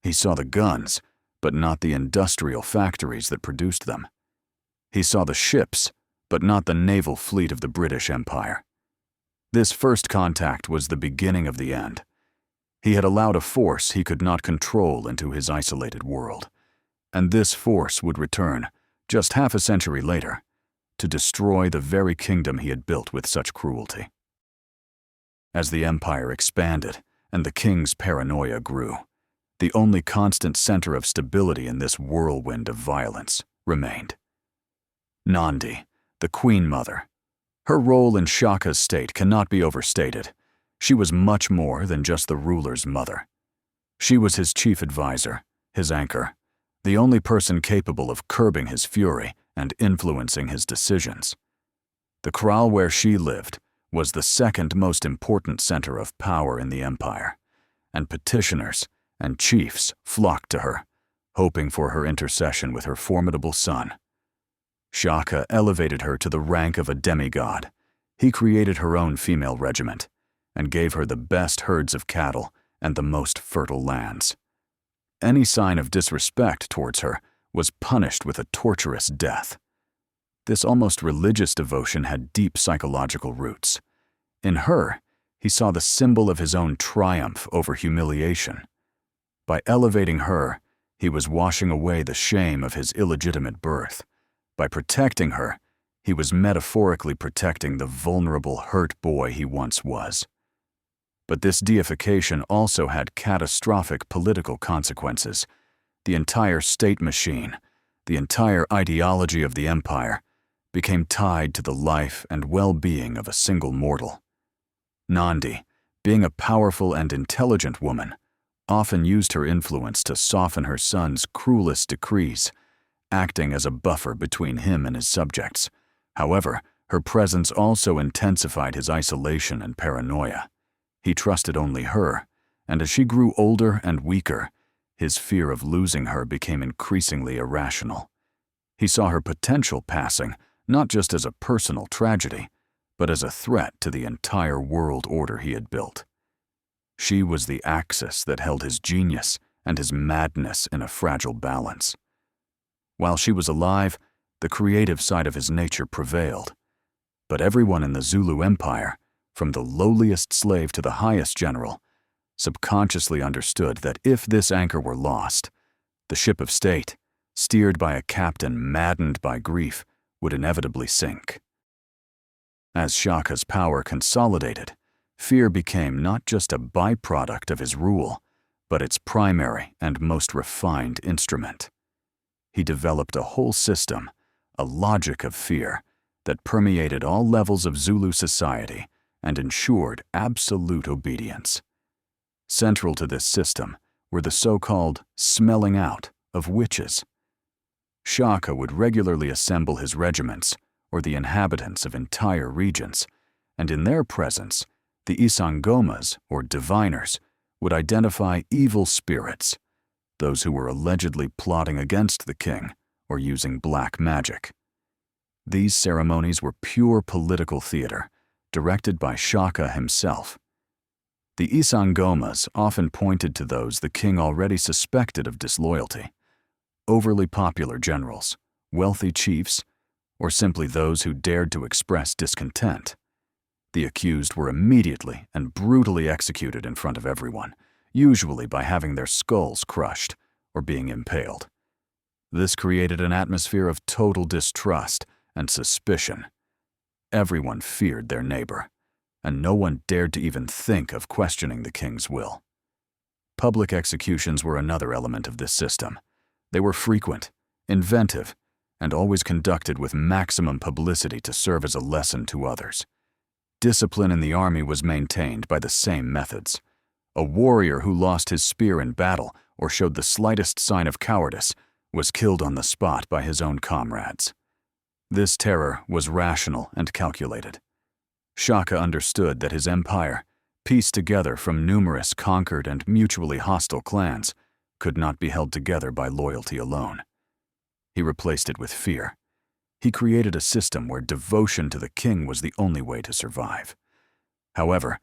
A: He saw the guns, but not the industrial factories that produced them. He saw the ships, but not the naval fleet of the British Empire. This first contact was the beginning of the end. He had allowed a force he could not control into his isolated world, and this force would return, just half a century later, to destroy the very kingdom he had built with such cruelty. As the empire expanded and the king's paranoia grew, the only constant center of stability in this whirlwind of violence remained. Nandi, the Queen Mother. Her role in Shaka's state cannot be overstated. She was much more than just the ruler's mother. She was his chief advisor, his anchor, the only person capable of curbing his fury and influencing his decisions. The kraal where she lived was the second most important center of power in the empire, and petitioners and chiefs flocked to her, hoping for her intercession with her formidable son. Shaka elevated her to the rank of a demigod. He created her own female regiment and gave her the best herds of cattle and the most fertile lands. Any sign of disrespect towards her was punished with a torturous death. This almost religious devotion had deep psychological roots. In her, he saw the symbol of his own triumph over humiliation. By elevating her, he was washing away the shame of his illegitimate birth. By protecting her, he was metaphorically protecting the vulnerable, hurt boy he once was. But this deification also had catastrophic political consequences. The entire state machine, the entire ideology of the empire, became tied to the life and well-being of a single mortal. Nandi, being a powerful and intelligent woman, often used her influence to soften her son's cruelest decrees, acting as a buffer between him and his subjects. However, her presence also intensified his isolation and paranoia. He trusted only her, and as she grew older and weaker, his fear of losing her became increasingly irrational. He saw her potential passing not just as a personal tragedy, but as a threat to the entire world order he had built. She was the axis that held his genius and his madness in a fragile balance. While she was alive, the creative side of his nature prevailed. But everyone in the Zulu Empire, from the lowliest slave to the highest general, subconsciously understood that if this anchor were lost, the ship of state, steered by a captain maddened by grief, would inevitably sink. As Shaka's power consolidated, fear became not just a byproduct of his rule, but its primary and most refined instrument. He developed a whole system, a logic of fear, that permeated all levels of Zulu society and ensured absolute obedience. Central to this system were the so-called smelling out of witches. Shaka would regularly assemble his regiments or the inhabitants of entire regions, and in their presence, the isangomas, or diviners, would identify evil spirits, those who were allegedly plotting against the king or using black magic. These ceremonies were pure political theater, directed by Shaka himself. The isangomas often pointed to those the king already suspected of disloyalty: overly popular generals, wealthy chiefs, or simply those who dared to express discontent. The accused were immediately and brutally executed in front of everyone, usually by having their skulls crushed or being impaled. This created an atmosphere of total distrust and suspicion. Everyone feared their neighbor, and no one dared to even think of questioning the king's will. Public executions were another element of this system. They were frequent, inventive, and always conducted with maximum publicity to serve as a lesson to others. Discipline in the army was maintained by the same methods. A warrior who lost his spear in battle or showed the slightest sign of cowardice was killed on the spot by his own comrades. This terror was rational and calculated. Shaka understood that his empire, pieced together from numerous conquered and mutually hostile clans, could not be held together by loyalty alone. He replaced it with fear. He created a system where devotion to the king was the only way to survive. However,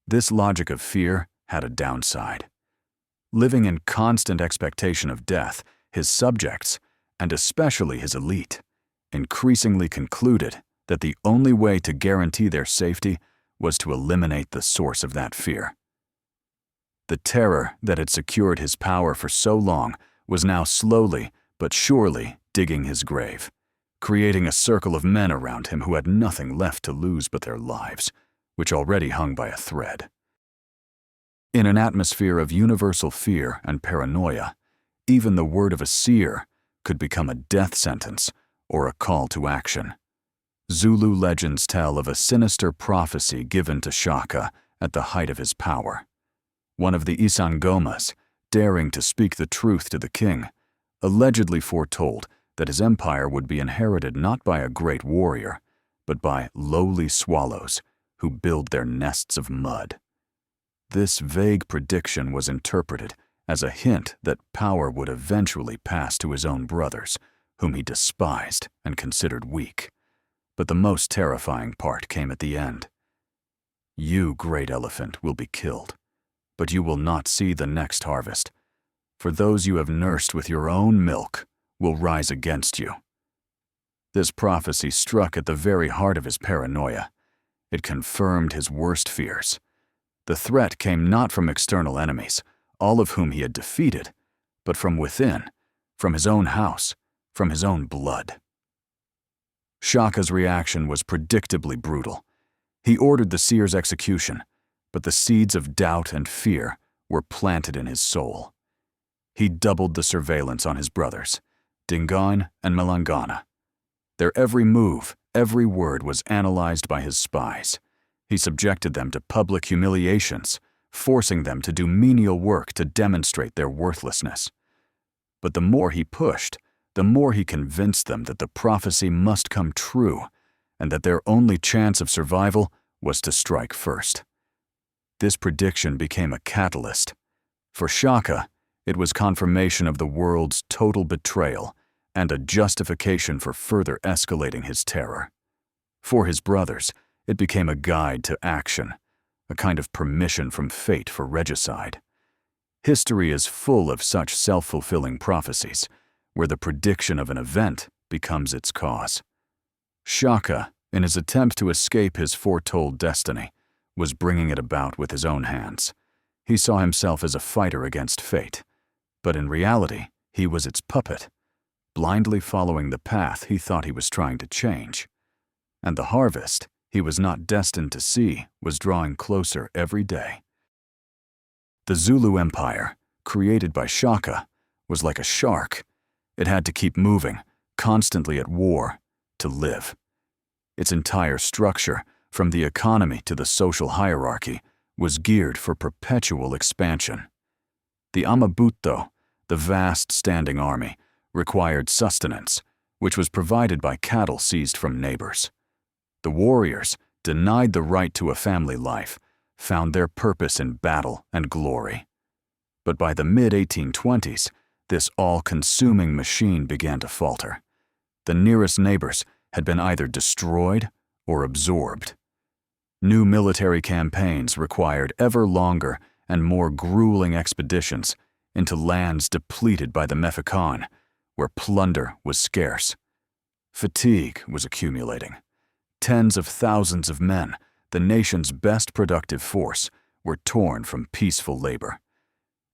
A: this logic of fear had a downside. living in constant expectation of death, his subjects, and especially his elite, increasingly concluded that the only way to guarantee their safety was to eliminate the source of that fear. The terror that had secured his power for so long was now slowly but surely digging his grave, creating a circle of men around him who had nothing left to lose but their lives, which already hung by a thread. In an atmosphere of universal fear and paranoia, even the word of a seer could become a death sentence or a call to action. Zulu legends tell of a sinister prophecy given to Shaka at the height of his power. One of the Isangomas, daring to speak the truth to the king, allegedly foretold that his empire would be inherited not by a great warrior, but by lowly swallows who build their nests of mud. This vague prediction was interpreted as a hint that power would eventually pass to his own brothers, whom he despised and considered weak. But the most terrifying part came at the end. You, great elephant, will be killed, but you will not see the next harvest, for those you have nursed with your own milk will rise against you. This prophecy struck at the very heart of his paranoia. It confirmed his worst fears. The threat came not from external enemies, all of whom he had defeated, but from within, from his own house, from his own blood. Shaka's reaction was predictably brutal. He ordered the seer's execution, but the seeds of doubt and fear were planted in his soul. He doubled the surveillance on his brothers, Dingaan and Malangana. Their every move, every word was analyzed by his spies. He subjected them to public humiliations, forcing them to do menial work to demonstrate their worthlessness. But the more he pushed, the more he convinced them that the prophecy must come true, and that their only chance of survival was to strike first. This prediction became a catalyst. For Shaka, it was confirmation of the world's total betrayal and a justification for further escalating his terror. For his brothers, it became a guide to action, a kind of permission from fate for regicide. History is full of such self-fulfilling prophecies, where the prediction of an event becomes its cause. Shaka, in his attempt to escape his foretold destiny, was bringing it about with his own hands. He saw himself as a fighter against fate, but in reality, he was its puppet, blindly following the path he thought he was trying to change. And the harvest he was not destined to see was drawing closer every day. The Zulu Empire, created by Shaka, was like a shark. It had to keep moving, constantly at war, to live. Its entire structure, from the economy to the social hierarchy, was geared for perpetual expansion. The Amabutto, the vast standing army, required sustenance, which was provided by cattle seized from neighbors. The warriors, denied the right to a family life, found their purpose in battle and glory. But by the mid-1820s, this all-consuming machine began to falter. The nearest neighbors had been either destroyed or absorbed. New military campaigns required ever longer and more grueling expeditions into lands depleted by the Mfecane, where plunder was scarce. Fatigue was accumulating. Tens of thousands of men, the nation's best productive force, were torn from peaceful labor.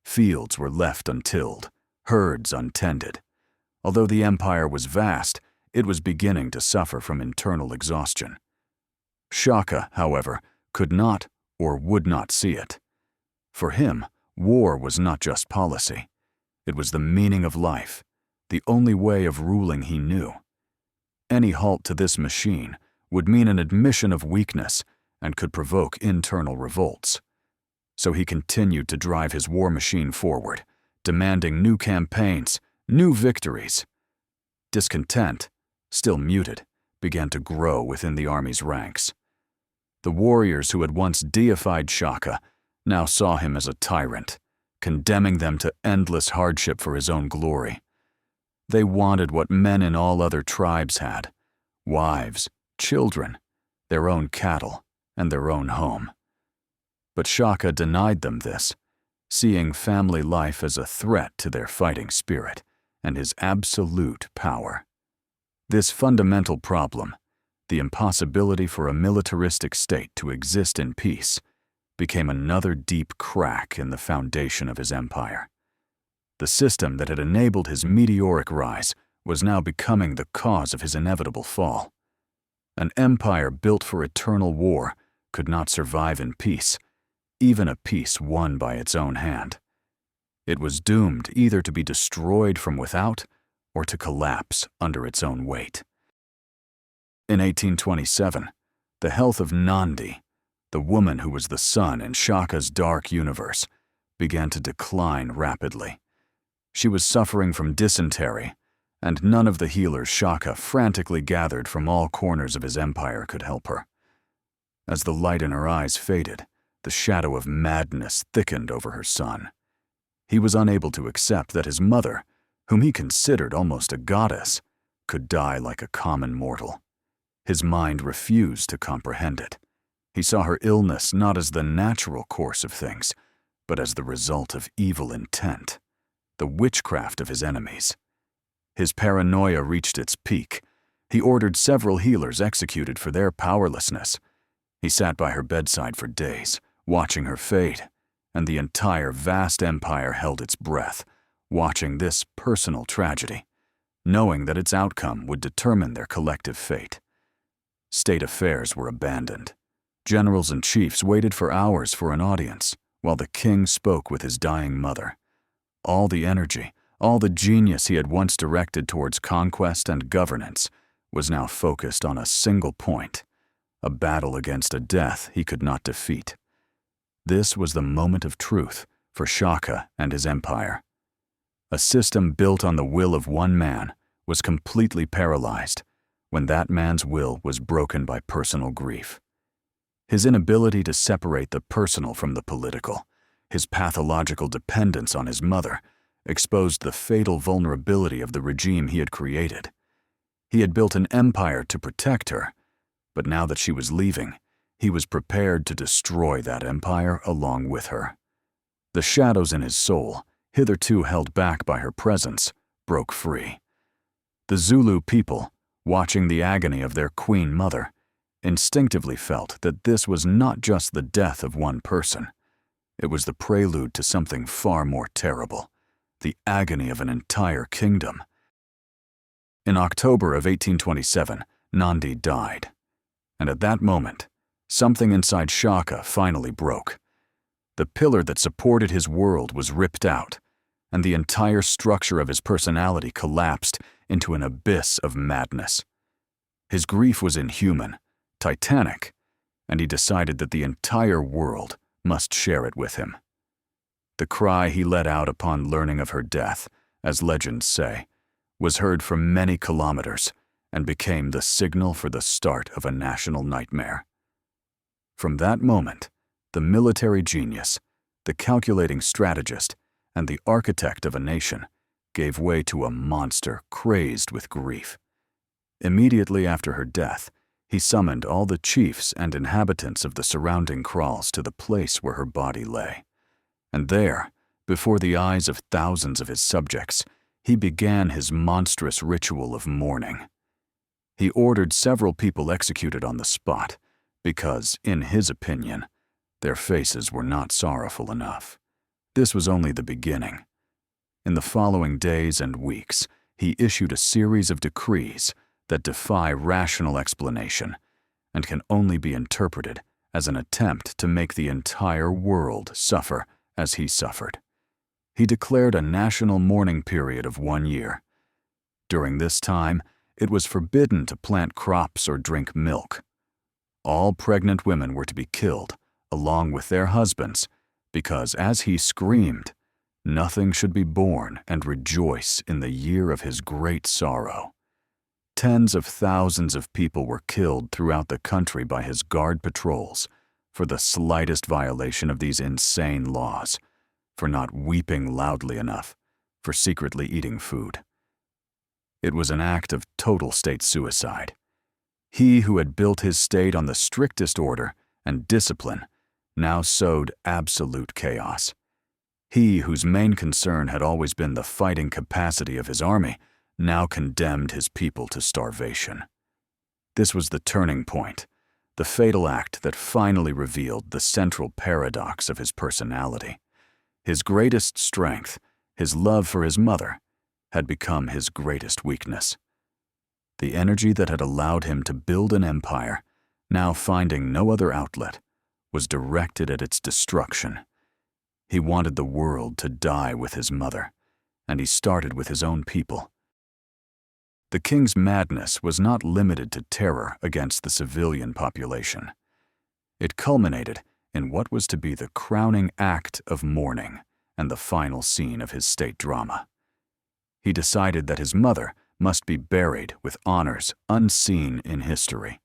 A: Fields were left untilled, herds untended. Although the empire was vast, it was beginning to suffer from internal exhaustion. Shaka, however, could not or would not see it. For him, war was not just policy. It was the meaning of life, the only way of ruling he knew. Any halt to this machine would mean an admission of weakness and could provoke internal revolts. So he continued to drive his war machine forward, demanding new campaigns, new victories. Discontent, still muted, began to grow within the army's ranks. The warriors who had once deified Shaka now saw him as a tyrant, condemning them to endless hardship for his own glory. They wanted what men in all other tribes had: wives, children, their own cattle, and their own home. But Shaka denied them this, seeing family life as a threat to their fighting spirit and his absolute power. This fundamental problem, the impossibility for a militaristic state to exist in peace, became another deep crack in the foundation of his empire. The system that had enabled his meteoric rise was now becoming the cause of his inevitable fall. An empire built for eternal war could not survive in peace, even a peace won by its own hand. It was doomed either to be destroyed from without or to collapse under its own weight. In 1827, the health of Nandi, the woman who was the sun in Shaka's dark universe, began to decline rapidly. She was suffering from dysentery, and none of the healers Shaka frantically gathered from all corners of his empire could help her. As the light in her eyes faded, the shadow of madness thickened over her son. He was unable to accept that his mother, whom he considered almost a goddess, could die like a common mortal. His mind refused to comprehend it. He saw her illness not as the natural course of things, but as the result of evil intent, the witchcraft of his enemies. His paranoia reached its peak. He ordered several healers executed for their powerlessness. He sat by her bedside for days, watching her fade, and the entire vast empire held its breath, watching this personal tragedy, knowing that its outcome would determine their collective fate. State affairs were abandoned. Generals and chiefs waited for hours for an audience, while the king spoke with his dying mother. All the energy, all the genius he had once directed towards conquest and governance was now focused on a single point, a battle against a death he could not defeat. This was the moment of truth for Shaka and his empire. A system built on the will of one man was completely paralyzed when that man's will was broken by personal grief. His inability to separate the personal from the political, his pathological dependence on his mother, exposed the fatal vulnerability of the regime he had created. He had built an empire to protect her, but now that she was leaving, he was prepared to destroy that empire along with her. The shadows in his soul, hitherto held back by her presence, broke free. The Zulu people, watching the agony of their queen mother, instinctively felt that this was not just the death of one person. It was the prelude to something far more terrible, the agony of an entire kingdom. In October of 1827, Nandi died. And at that moment, something inside Shaka finally broke. The pillar that supported his world was ripped out, and the entire structure of his personality collapsed into an abyss of madness. His grief was inhuman, titanic, and he decided that the entire world must share it with him. The cry he let out upon learning of her death, as legends say, was heard for many kilometers and became the signal for the start of a national nightmare. From that moment, the military genius, the calculating strategist, and the architect of a nation gave way to a monster crazed with grief. Immediately after her death, he summoned all the chiefs and inhabitants of the surrounding kraals to the place where her body lay. And there, before the eyes of thousands of his subjects, he began his monstrous ritual of mourning. He ordered several people executed on the spot because, in his opinion, their faces were not sorrowful enough. This was only the beginning. In the following days and weeks, he issued a series of decrees that defy rational explanation and can only be interpreted as an attempt to make the entire world suffer as he suffered. He declared a national mourning period of 1 year. During this time, it was forbidden to plant crops or drink milk. All pregnant women were to be killed, along with their husbands, because, as he screamed, nothing should be born and rejoice in the year of his great sorrow. Tens of thousands of people were killed throughout the country by his guard patrols for the slightest violation of these insane laws, for not weeping loudly enough, for secretly eating food. It was an act of total state suicide. He who had built his state on the strictest order and discipline now sowed absolute chaos. He, whose main concern had always been the fighting capacity of his army, now condemned his people to starvation. This was the turning point, the fatal act that finally revealed the central paradox of his personality. His greatest strength, his love for his mother, had become his greatest weakness. The energy that had allowed him to build an empire, now finding no other outlet, was directed at its destruction. He wanted the world to die with his mother, and he started with his own people. The king's madness was not limited to terror against the civilian population. It culminated in what was to be the crowning act of mourning and the final scene of his state drama. He decided that his mother must be buried with honors unseen in history.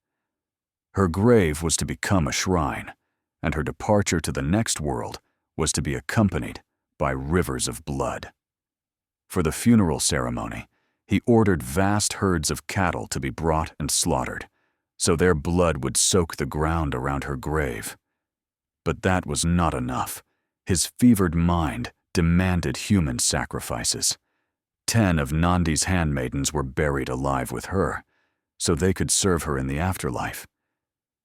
A: Her grave was to become a shrine, and her departure to the next world was to be accompanied by rivers of blood. For the funeral ceremony, he ordered vast herds of cattle to be brought and slaughtered, so their blood would soak the ground around her grave. But that was not enough. His fevered mind demanded human sacrifices. 10 of Nandi's handmaidens were buried alive with her, so they could serve her in the afterlife.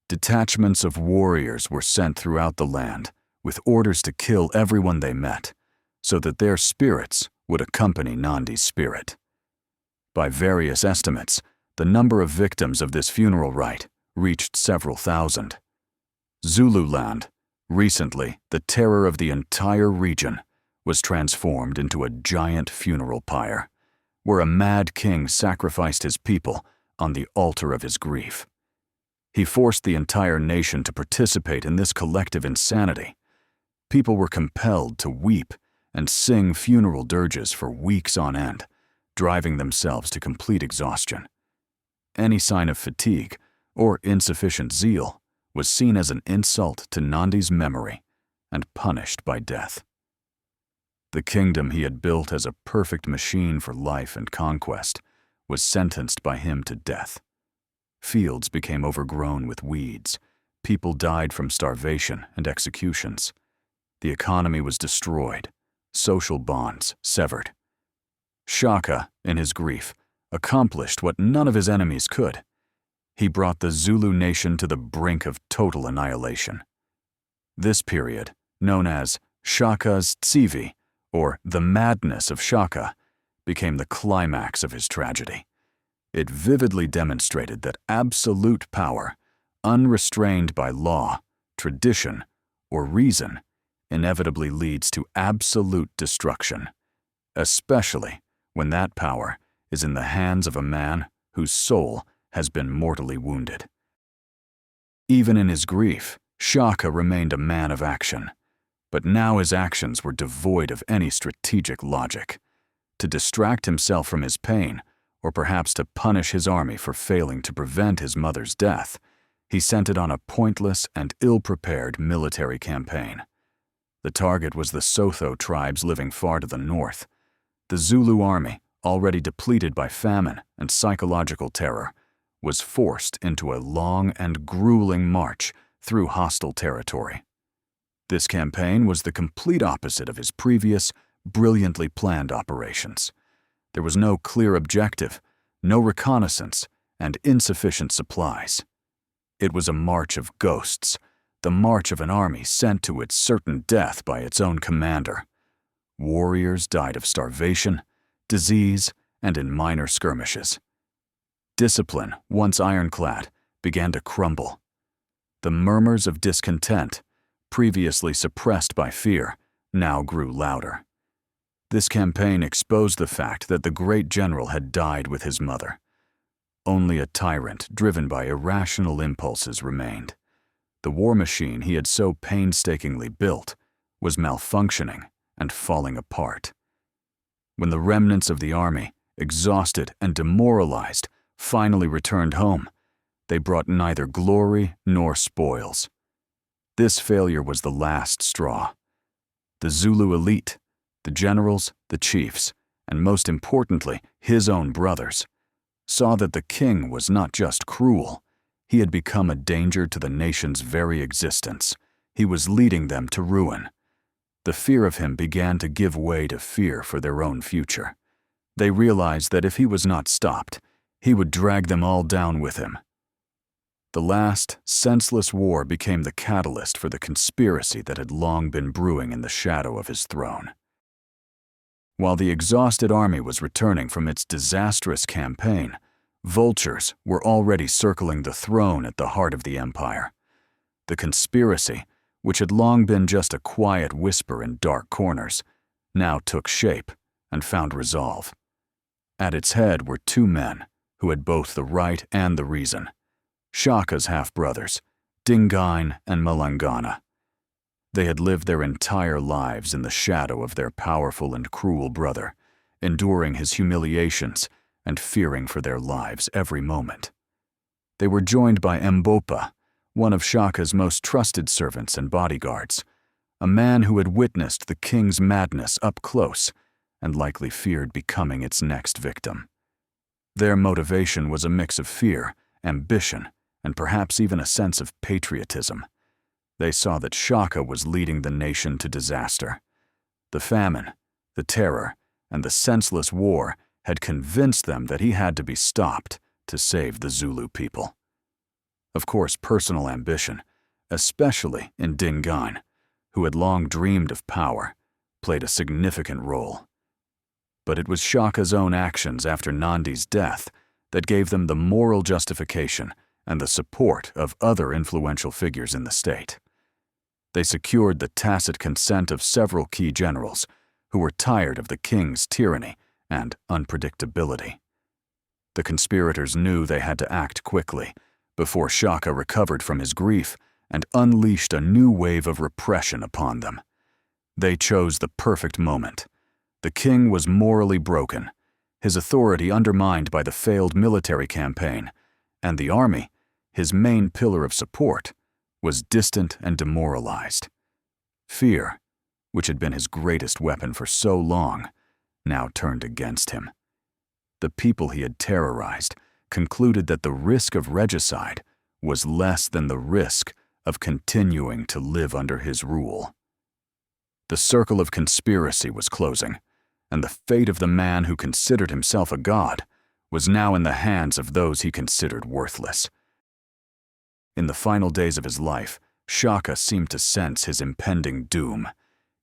A: Detachments of warriors were sent throughout the land, with orders to kill everyone they met, so that their spirits would accompany Nandi's spirit. By various estimates, the number of victims of this funeral rite reached several thousand. Zululand, recently the terror of the entire region, was transformed into a giant funeral pyre, where a mad king sacrificed his people on the altar of his grief. He forced the entire nation to participate in this collective insanity. People were compelled to weep and sing funeral dirges for weeks on end, driving themselves to complete exhaustion. Any sign of fatigue or insufficient zeal was seen as an insult to Nandi's memory and punished by death. The kingdom he had built as a perfect machine for life and conquest was sentenced by him to death. Fields became overgrown with weeds. People died from starvation and executions. The economy was destroyed, social bonds severed. Shaka, in his grief, accomplished what none of his enemies could. He brought the Zulu nation to the brink of total annihilation. This period, known as Shaka's Tsivi, or the madness of Shaka, became the climax of his tragedy. It vividly demonstrated that absolute power, unrestrained by law, tradition, or reason, inevitably leads to absolute destruction, especially when that power is in the hands of a man whose soul has been mortally wounded. Even in his grief, Shaka remained a man of action, but now his actions were devoid of any strategic logic. To distract himself from his pain, or perhaps to punish his army for failing to prevent his mother's death, he sent it on a pointless and ill-prepared military campaign. The target was the Sotho tribes living far to the north. The Zulu army, already depleted by famine and psychological terror, was forced into a long and grueling march through hostile territory. This campaign was the complete opposite of his previous, brilliantly planned operations. There was no clear objective, no reconnaissance, and insufficient supplies. It was a march of ghosts, the march of an army sent to its certain death by its own commander. Warriors died of starvation, disease, and in minor skirmishes. Discipline, once ironclad, began to crumble. The murmurs of discontent, previously suppressed by fear, now grew louder. This campaign exposed the fact that the great general had died with his mother. Only a tyrant driven by irrational impulses remained. The war machine he had so painstakingly built was malfunctioning and falling apart. When the remnants of the army, exhausted and demoralized, finally returned home, they brought neither glory nor spoils. This failure was the last straw. The Zulu elite, the generals, the chiefs, and most importantly, his own brothers, saw that the king was not just cruel. He had become a danger to the nation's very existence. He was leading them to ruin. The fear of him began to give way to fear for their own future. They realized that if he was not stopped, he would drag them all down with him. The last, senseless war became the catalyst for the conspiracy that had long been brewing in the shadow of his throne. While the exhausted army was returning from its disastrous campaign, vultures were already circling the throne at the heart of the empire. The conspiracy, which had long been just a quiet whisper in dark corners, now took shape and found resolve. At its head were two men who had both the right and the reason: Shaka's half-brothers, Dingaan and Malangana. They had lived their entire lives in the shadow of their powerful and cruel brother, enduring his humiliations and fearing for their lives every moment. They were joined by Mbopa, one of Shaka's most trusted servants and bodyguards, a man who had witnessed the king's madness up close and likely feared becoming its next victim. Their motivation was a mix of fear, ambition, and perhaps even a sense of patriotism. They saw that Shaka was leading the nation to disaster. The famine, the terror, and the senseless war had convinced them that he had to be stopped to save the Zulu people. Of course, personal ambition, especially in Dingaan, who had long dreamed of power, played a significant role. But it was Shaka's own actions after Nandi's death that gave them the moral justification and the support of other influential figures in the state. They secured the tacit consent of several key generals who were tired of the king's tyranny and unpredictability. The conspirators knew they had to act quickly before Shaka recovered from his grief and unleashed a new wave of repression upon them. They chose the perfect moment. The king was morally broken, his authority undermined by the failed military campaign, and the army, his main pillar of support, was distant and demoralized. Fear, which had been his greatest weapon for so long, now turned against him. The people he had terrorized concluded that the risk of regicide was less than the risk of continuing to live under his rule. The circle of conspiracy was closing, and the fate of the man who considered himself a god was now in the hands of those he considered worthless. In the final days of his life, Shaka seemed to sense his impending doom.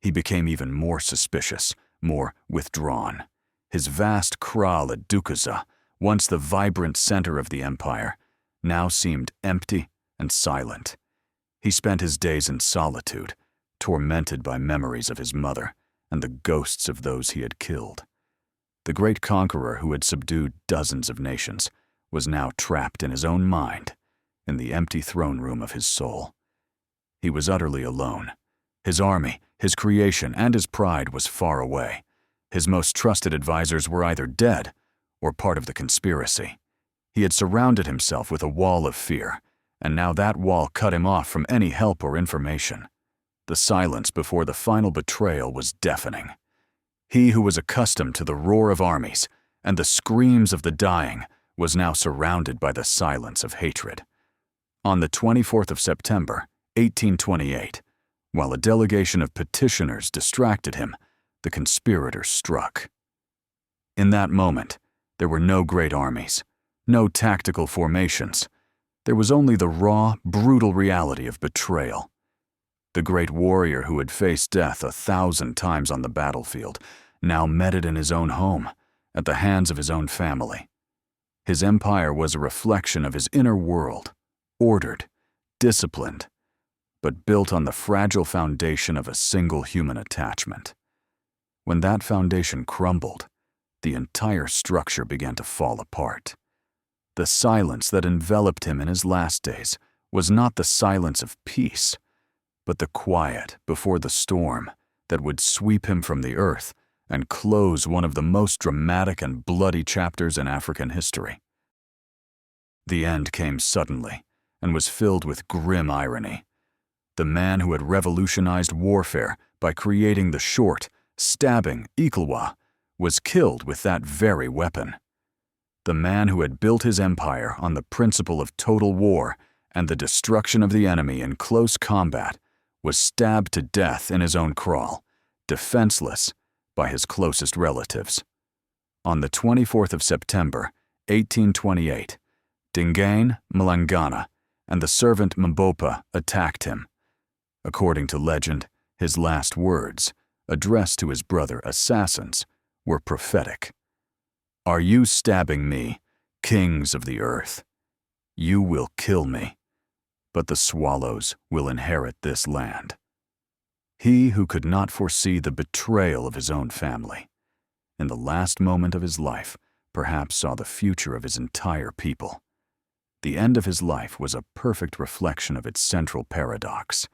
A: He became even more suspicious, more withdrawn. His vast kraal at Dukuza, once the vibrant center of the empire, now seemed empty and silent. He spent his days in solitude, tormented by memories of his mother and the ghosts of those he had killed. The great conqueror who had subdued dozens of nations was now trapped in his own mind, in the empty throne room of his soul. He was utterly alone. His army, his creation, and his pride was far away. His most trusted advisors were either dead or part of the conspiracy. He had surrounded himself with a wall of fear, and now that wall cut him off from any help or information. The silence before the final betrayal was deafening. He who was accustomed to the roar of armies and the screams of the dying was now surrounded by the silence of hatred. On the 24th of September, 1828, while a delegation of petitioners distracted him, the conspirators struck. In that moment, there were no great armies, no tactical formations. There was only the raw, brutal reality of betrayal. The great warrior who had faced death 1,000 times on the battlefield now met it in his own home, at the hands of his own family. His empire was a reflection of his inner world, ordered, disciplined, but built on the fragile foundation of a single human attachment. When that foundation crumbled, the entire structure began to fall apart. The silence that enveloped him in his last days was not the silence of peace, but the quiet before the storm that would sweep him from the earth and close one of the most dramatic and bloody chapters in African history. The end came suddenly and was filled with grim irony. The man who had revolutionized warfare by creating the short, stabbing Iklwa was killed with that very weapon. The man who had built his empire on the principle of total war and the destruction of the enemy in close combat was stabbed to death in his own kraal, defenseless, by his closest relatives. On the 24th of September, 1828, Dingane, Mlangana, and the servant Mbopa attacked him. According to legend, his last words, addressed to his brother assassins, were prophetic. "Are you stabbing me, kings of the earth? You will kill me, but the swallows will inherit this land." He who could not foresee the betrayal of his own family, in the last moment of his life, perhaps saw the future of his entire people. The end of his life was a perfect reflection of its central paradox.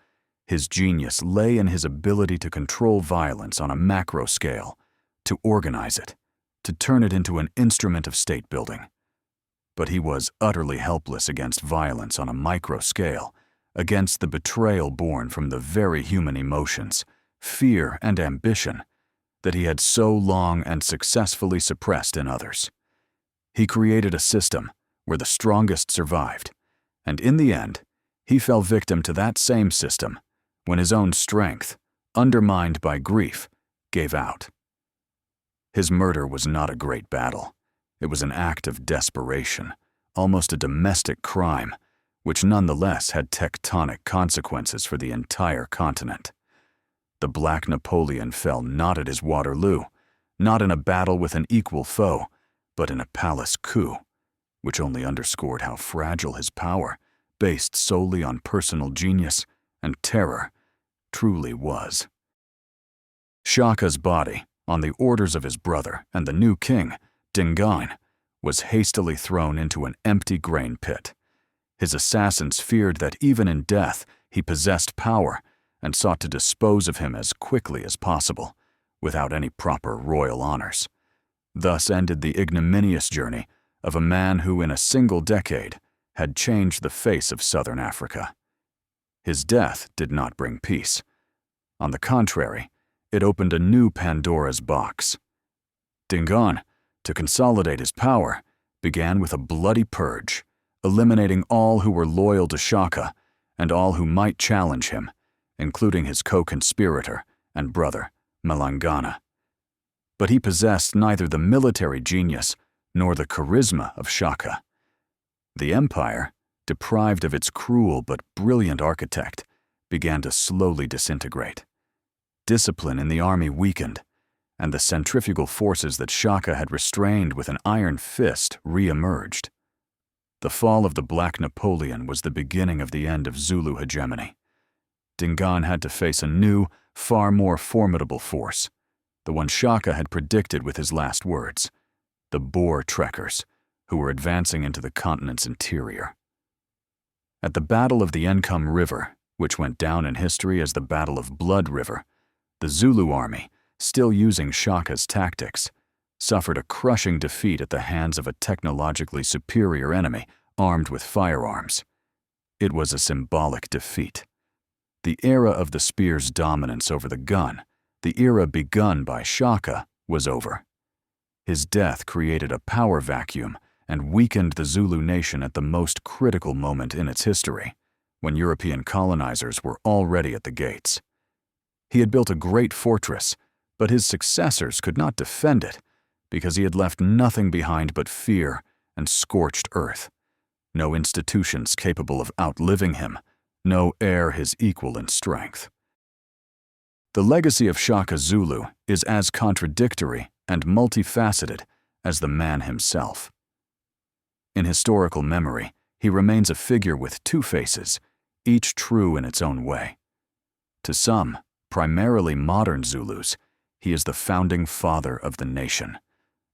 A: His genius lay in his ability to control violence on a macro scale, to organize it, to turn it into an instrument of state building. But he was utterly helpless against violence on a micro scale, against the betrayal born from the very human emotions, fear and ambition, that he had so long and successfully suppressed in others. He created a system where the strongest survived, and in the end, he fell victim to that same system when his own strength, undermined by grief, gave out. His murder was not a great battle. It was an act of desperation, almost a domestic crime, which nonetheless had tectonic consequences for the entire continent. The Black Napoleon fell not at his Waterloo, not in a battle with an equal foe, but in a palace coup, which only underscored how fragile his power, based solely on personal genius and terror, truly was. Shaka's body, on the orders of his brother and the new king, Dingane, was hastily thrown into an empty grain pit. His assassins feared that even in death he possessed power and sought to dispose of him as quickly as possible, without any proper royal honors. Thus ended the ignominious journey of a man who in a single decade had changed the face of southern Africa. His death did not bring peace. On the contrary, it opened a new Pandora's box. Dingane, to consolidate his power, began with a bloody purge, eliminating all who were loyal to Shaka and all who might challenge him, including his co-conspirator and brother, Mlangana. But he possessed neither the military genius nor the charisma of Shaka. The empire, deprived of its cruel but brilliant architect, began to slowly disintegrate. Discipline in the army weakened, and the centrifugal forces that Shaka had restrained with an iron fist re-emerged. The fall of the Black Napoleon was the beginning of the end of Zulu hegemony. Dingane had to face a new, far more formidable force, the one Shaka had predicted with his last words, the Boer trekkers, who were advancing into the continent's interior. At the Battle of the Encome River, which went down in history as the Battle of Blood River, the Zulu army, still using Shaka's tactics, suffered a crushing defeat at the hands of a technologically superior enemy armed with firearms. It was a symbolic defeat. The era of the spear's dominance over the gun, the era begun by Shaka, was over. His death created a power vacuum and weakened the Zulu nation at the most critical moment in its history, when European colonizers were already at the gates. He had built a great fortress, but his successors could not defend it because he had left nothing behind but fear and scorched earth. No institutions capable of outliving him, no heir his equal in strength. The legacy of Shaka Zulu is as contradictory and multifaceted as the man himself. In historical memory, he remains a figure with two faces, each true in its own way. To some, primarily modern Zulus, he is the founding father of the nation,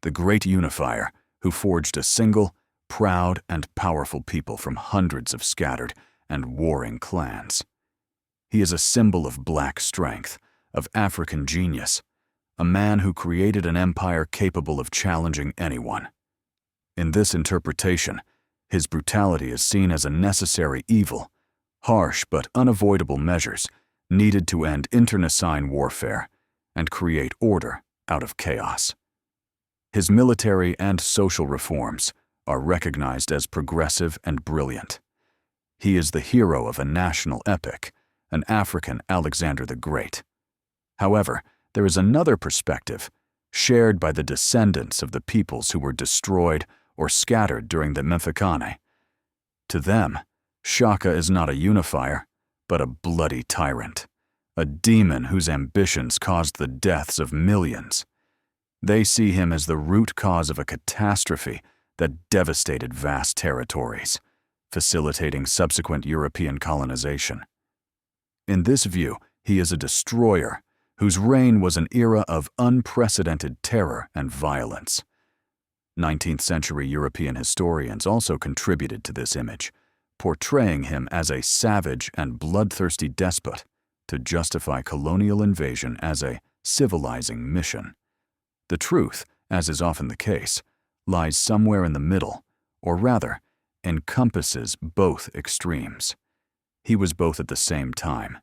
A: the great unifier who forged a single, proud, and powerful people from hundreds of scattered and warring clans. He is a symbol of black strength, of African genius, a man who created an empire capable of challenging anyone. In this interpretation, his brutality is seen as a necessary evil, harsh but unavoidable measures needed to end internecine warfare and create order out of chaos. His military and social reforms are recognized as progressive and brilliant. He is the hero of a national epic, an African Alexander the Great. However, there is another perspective, shared by the descendants of the peoples who were destroyed or scattered during the Mfecane. To them, Shaka is not a unifier, but a bloody tyrant, a demon whose ambitions caused the deaths of millions. They see him as the root cause of a catastrophe that devastated vast territories, facilitating subsequent European colonization. In this view, he is a destroyer whose reign was an era of unprecedented terror and violence. 19th-century European historians also contributed to this image, portraying him as a savage and bloodthirsty despot to justify colonial invasion as a civilizing mission. The truth, as is often the case, lies somewhere in the middle, or rather, encompasses both extremes. He was both at the same time.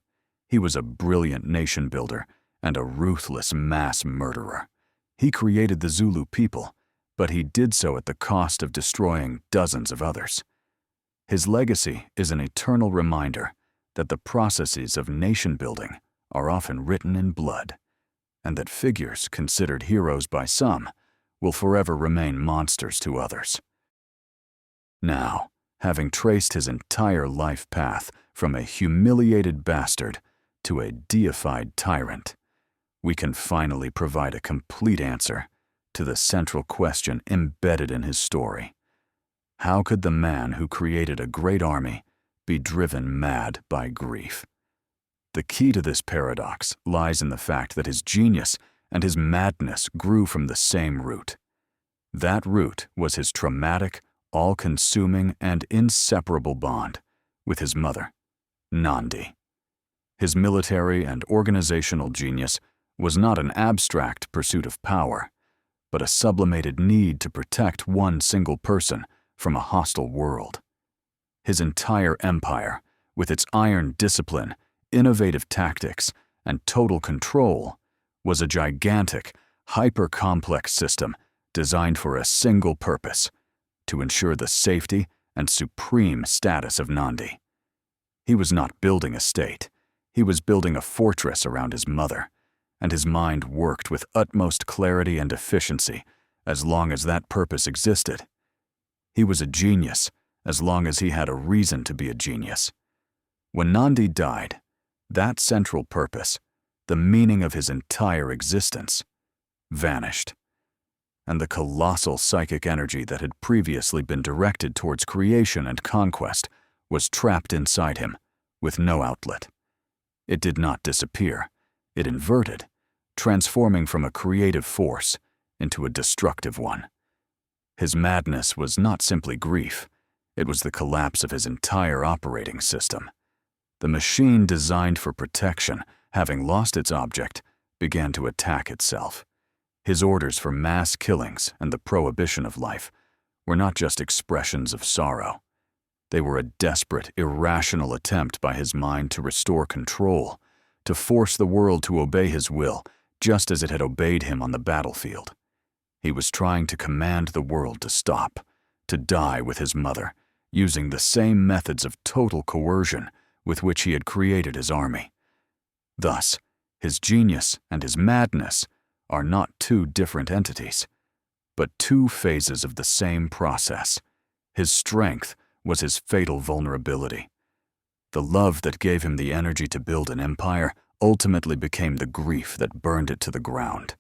A: He was a brilliant nation builder and a ruthless mass murderer. He created the Zulu people, but he did so at the cost of destroying dozens of others. His legacy is an eternal reminder that the processes of nation building are often written in blood, and that figures considered heroes by some will forever remain monsters to others. Now, having traced his entire life path from a humiliated bastard to a deified tyrant, we can finally provide a complete answer to the central question embedded in his story. How could the man who created a great army be driven mad by grief? The key to this paradox lies in the fact that his genius and his madness grew from the same root. That root was his traumatic, all-consuming, and inseparable bond with his mother, Nandi. His military and organizational genius was not an abstract pursuit of power, but a sublimated need to protect one single person from a hostile world. His entire empire, with its iron discipline, innovative tactics, and total control, was a gigantic, hyper-complex system designed for a single purpose: to ensure the safety and supreme status of Nandi. He was not building a state. He was building a fortress around his mother, and his mind worked with utmost clarity and efficiency as long as that purpose existed. He was a genius as long as he had a reason to be a genius. When Nandi died, that central purpose, the meaning of his entire existence, vanished, and the colossal psychic energy that had previously been directed towards creation and conquest was trapped inside him, with no outlet. It did not disappear. It inverted, transforming from a creative force into a destructive one. His madness was not simply grief. It was the collapse of his entire operating system. The machine designed for protection, having lost its object, began to attack itself. His orders for mass killings and the prohibition of life were not just expressions of sorrow. They were a desperate, irrational attempt by his mind to restore control, to force the world to obey his will, just as it had obeyed him on the battlefield. He was trying to command the world to stop, to die with his mother, using the same methods of total coercion with which he had created his army. Thus, his genius and his madness are not two different entities, but two phases of the same process. His strength was his fatal vulnerability. The love that gave him the energy to build an empire ultimately became the grief that burned it to the ground.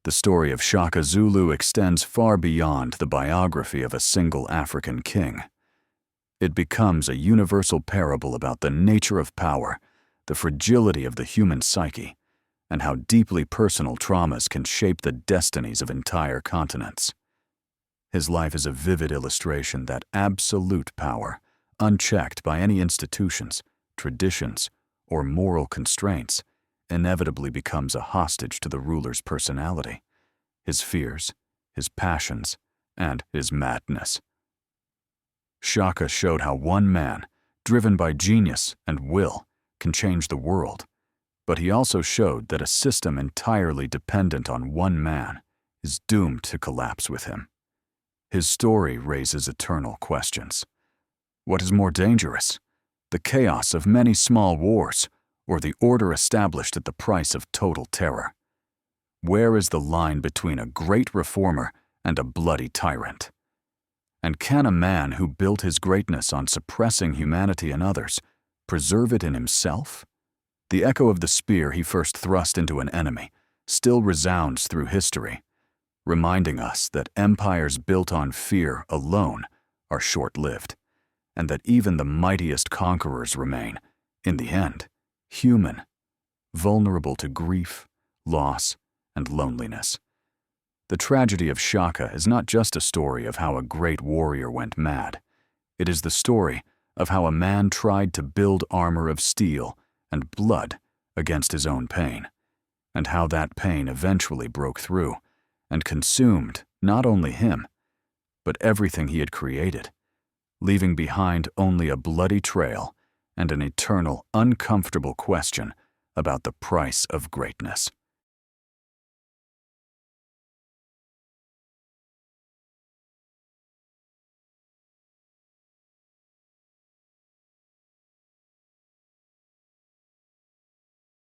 A: The story of Shaka Zulu extends far beyond the biography of a single African king. It becomes a universal parable about the nature of power, the fragility of the human psyche, and how deeply personal traumas can shape the destinies of entire continents. His life is a vivid illustration that absolute power, unchecked by any institutions, traditions, or moral constraints, inevitably becomes a hostage to the ruler's personality, his fears, his passions, and his madness. Shaka showed how one man, driven by genius and will, can change the world, but he also showed that a system entirely dependent on one man is doomed to collapse with him. His story raises eternal questions. What is more dangerous, the chaos of many small wars, or the order established at the price of total terror? Where is the line between a great reformer and a bloody tyrant? And can a man who built his greatness on suppressing humanity in others preserve it in himself? The echo of the spear he first thrust into an enemy still resounds through history, reminding us that empires built on fear alone are short-lived, and that even the mightiest conquerors remain, in the end, human, vulnerable to grief, loss, and loneliness. The tragedy of Shaka is not just a story of how a great warrior went mad. It is the story of how a man tried to build armor of steel and blood against his own pain, and how that pain eventually broke through and consumed not only him, but everything he had created, leaving behind only a bloody trail and an eternal, uncomfortable question about the price of greatness.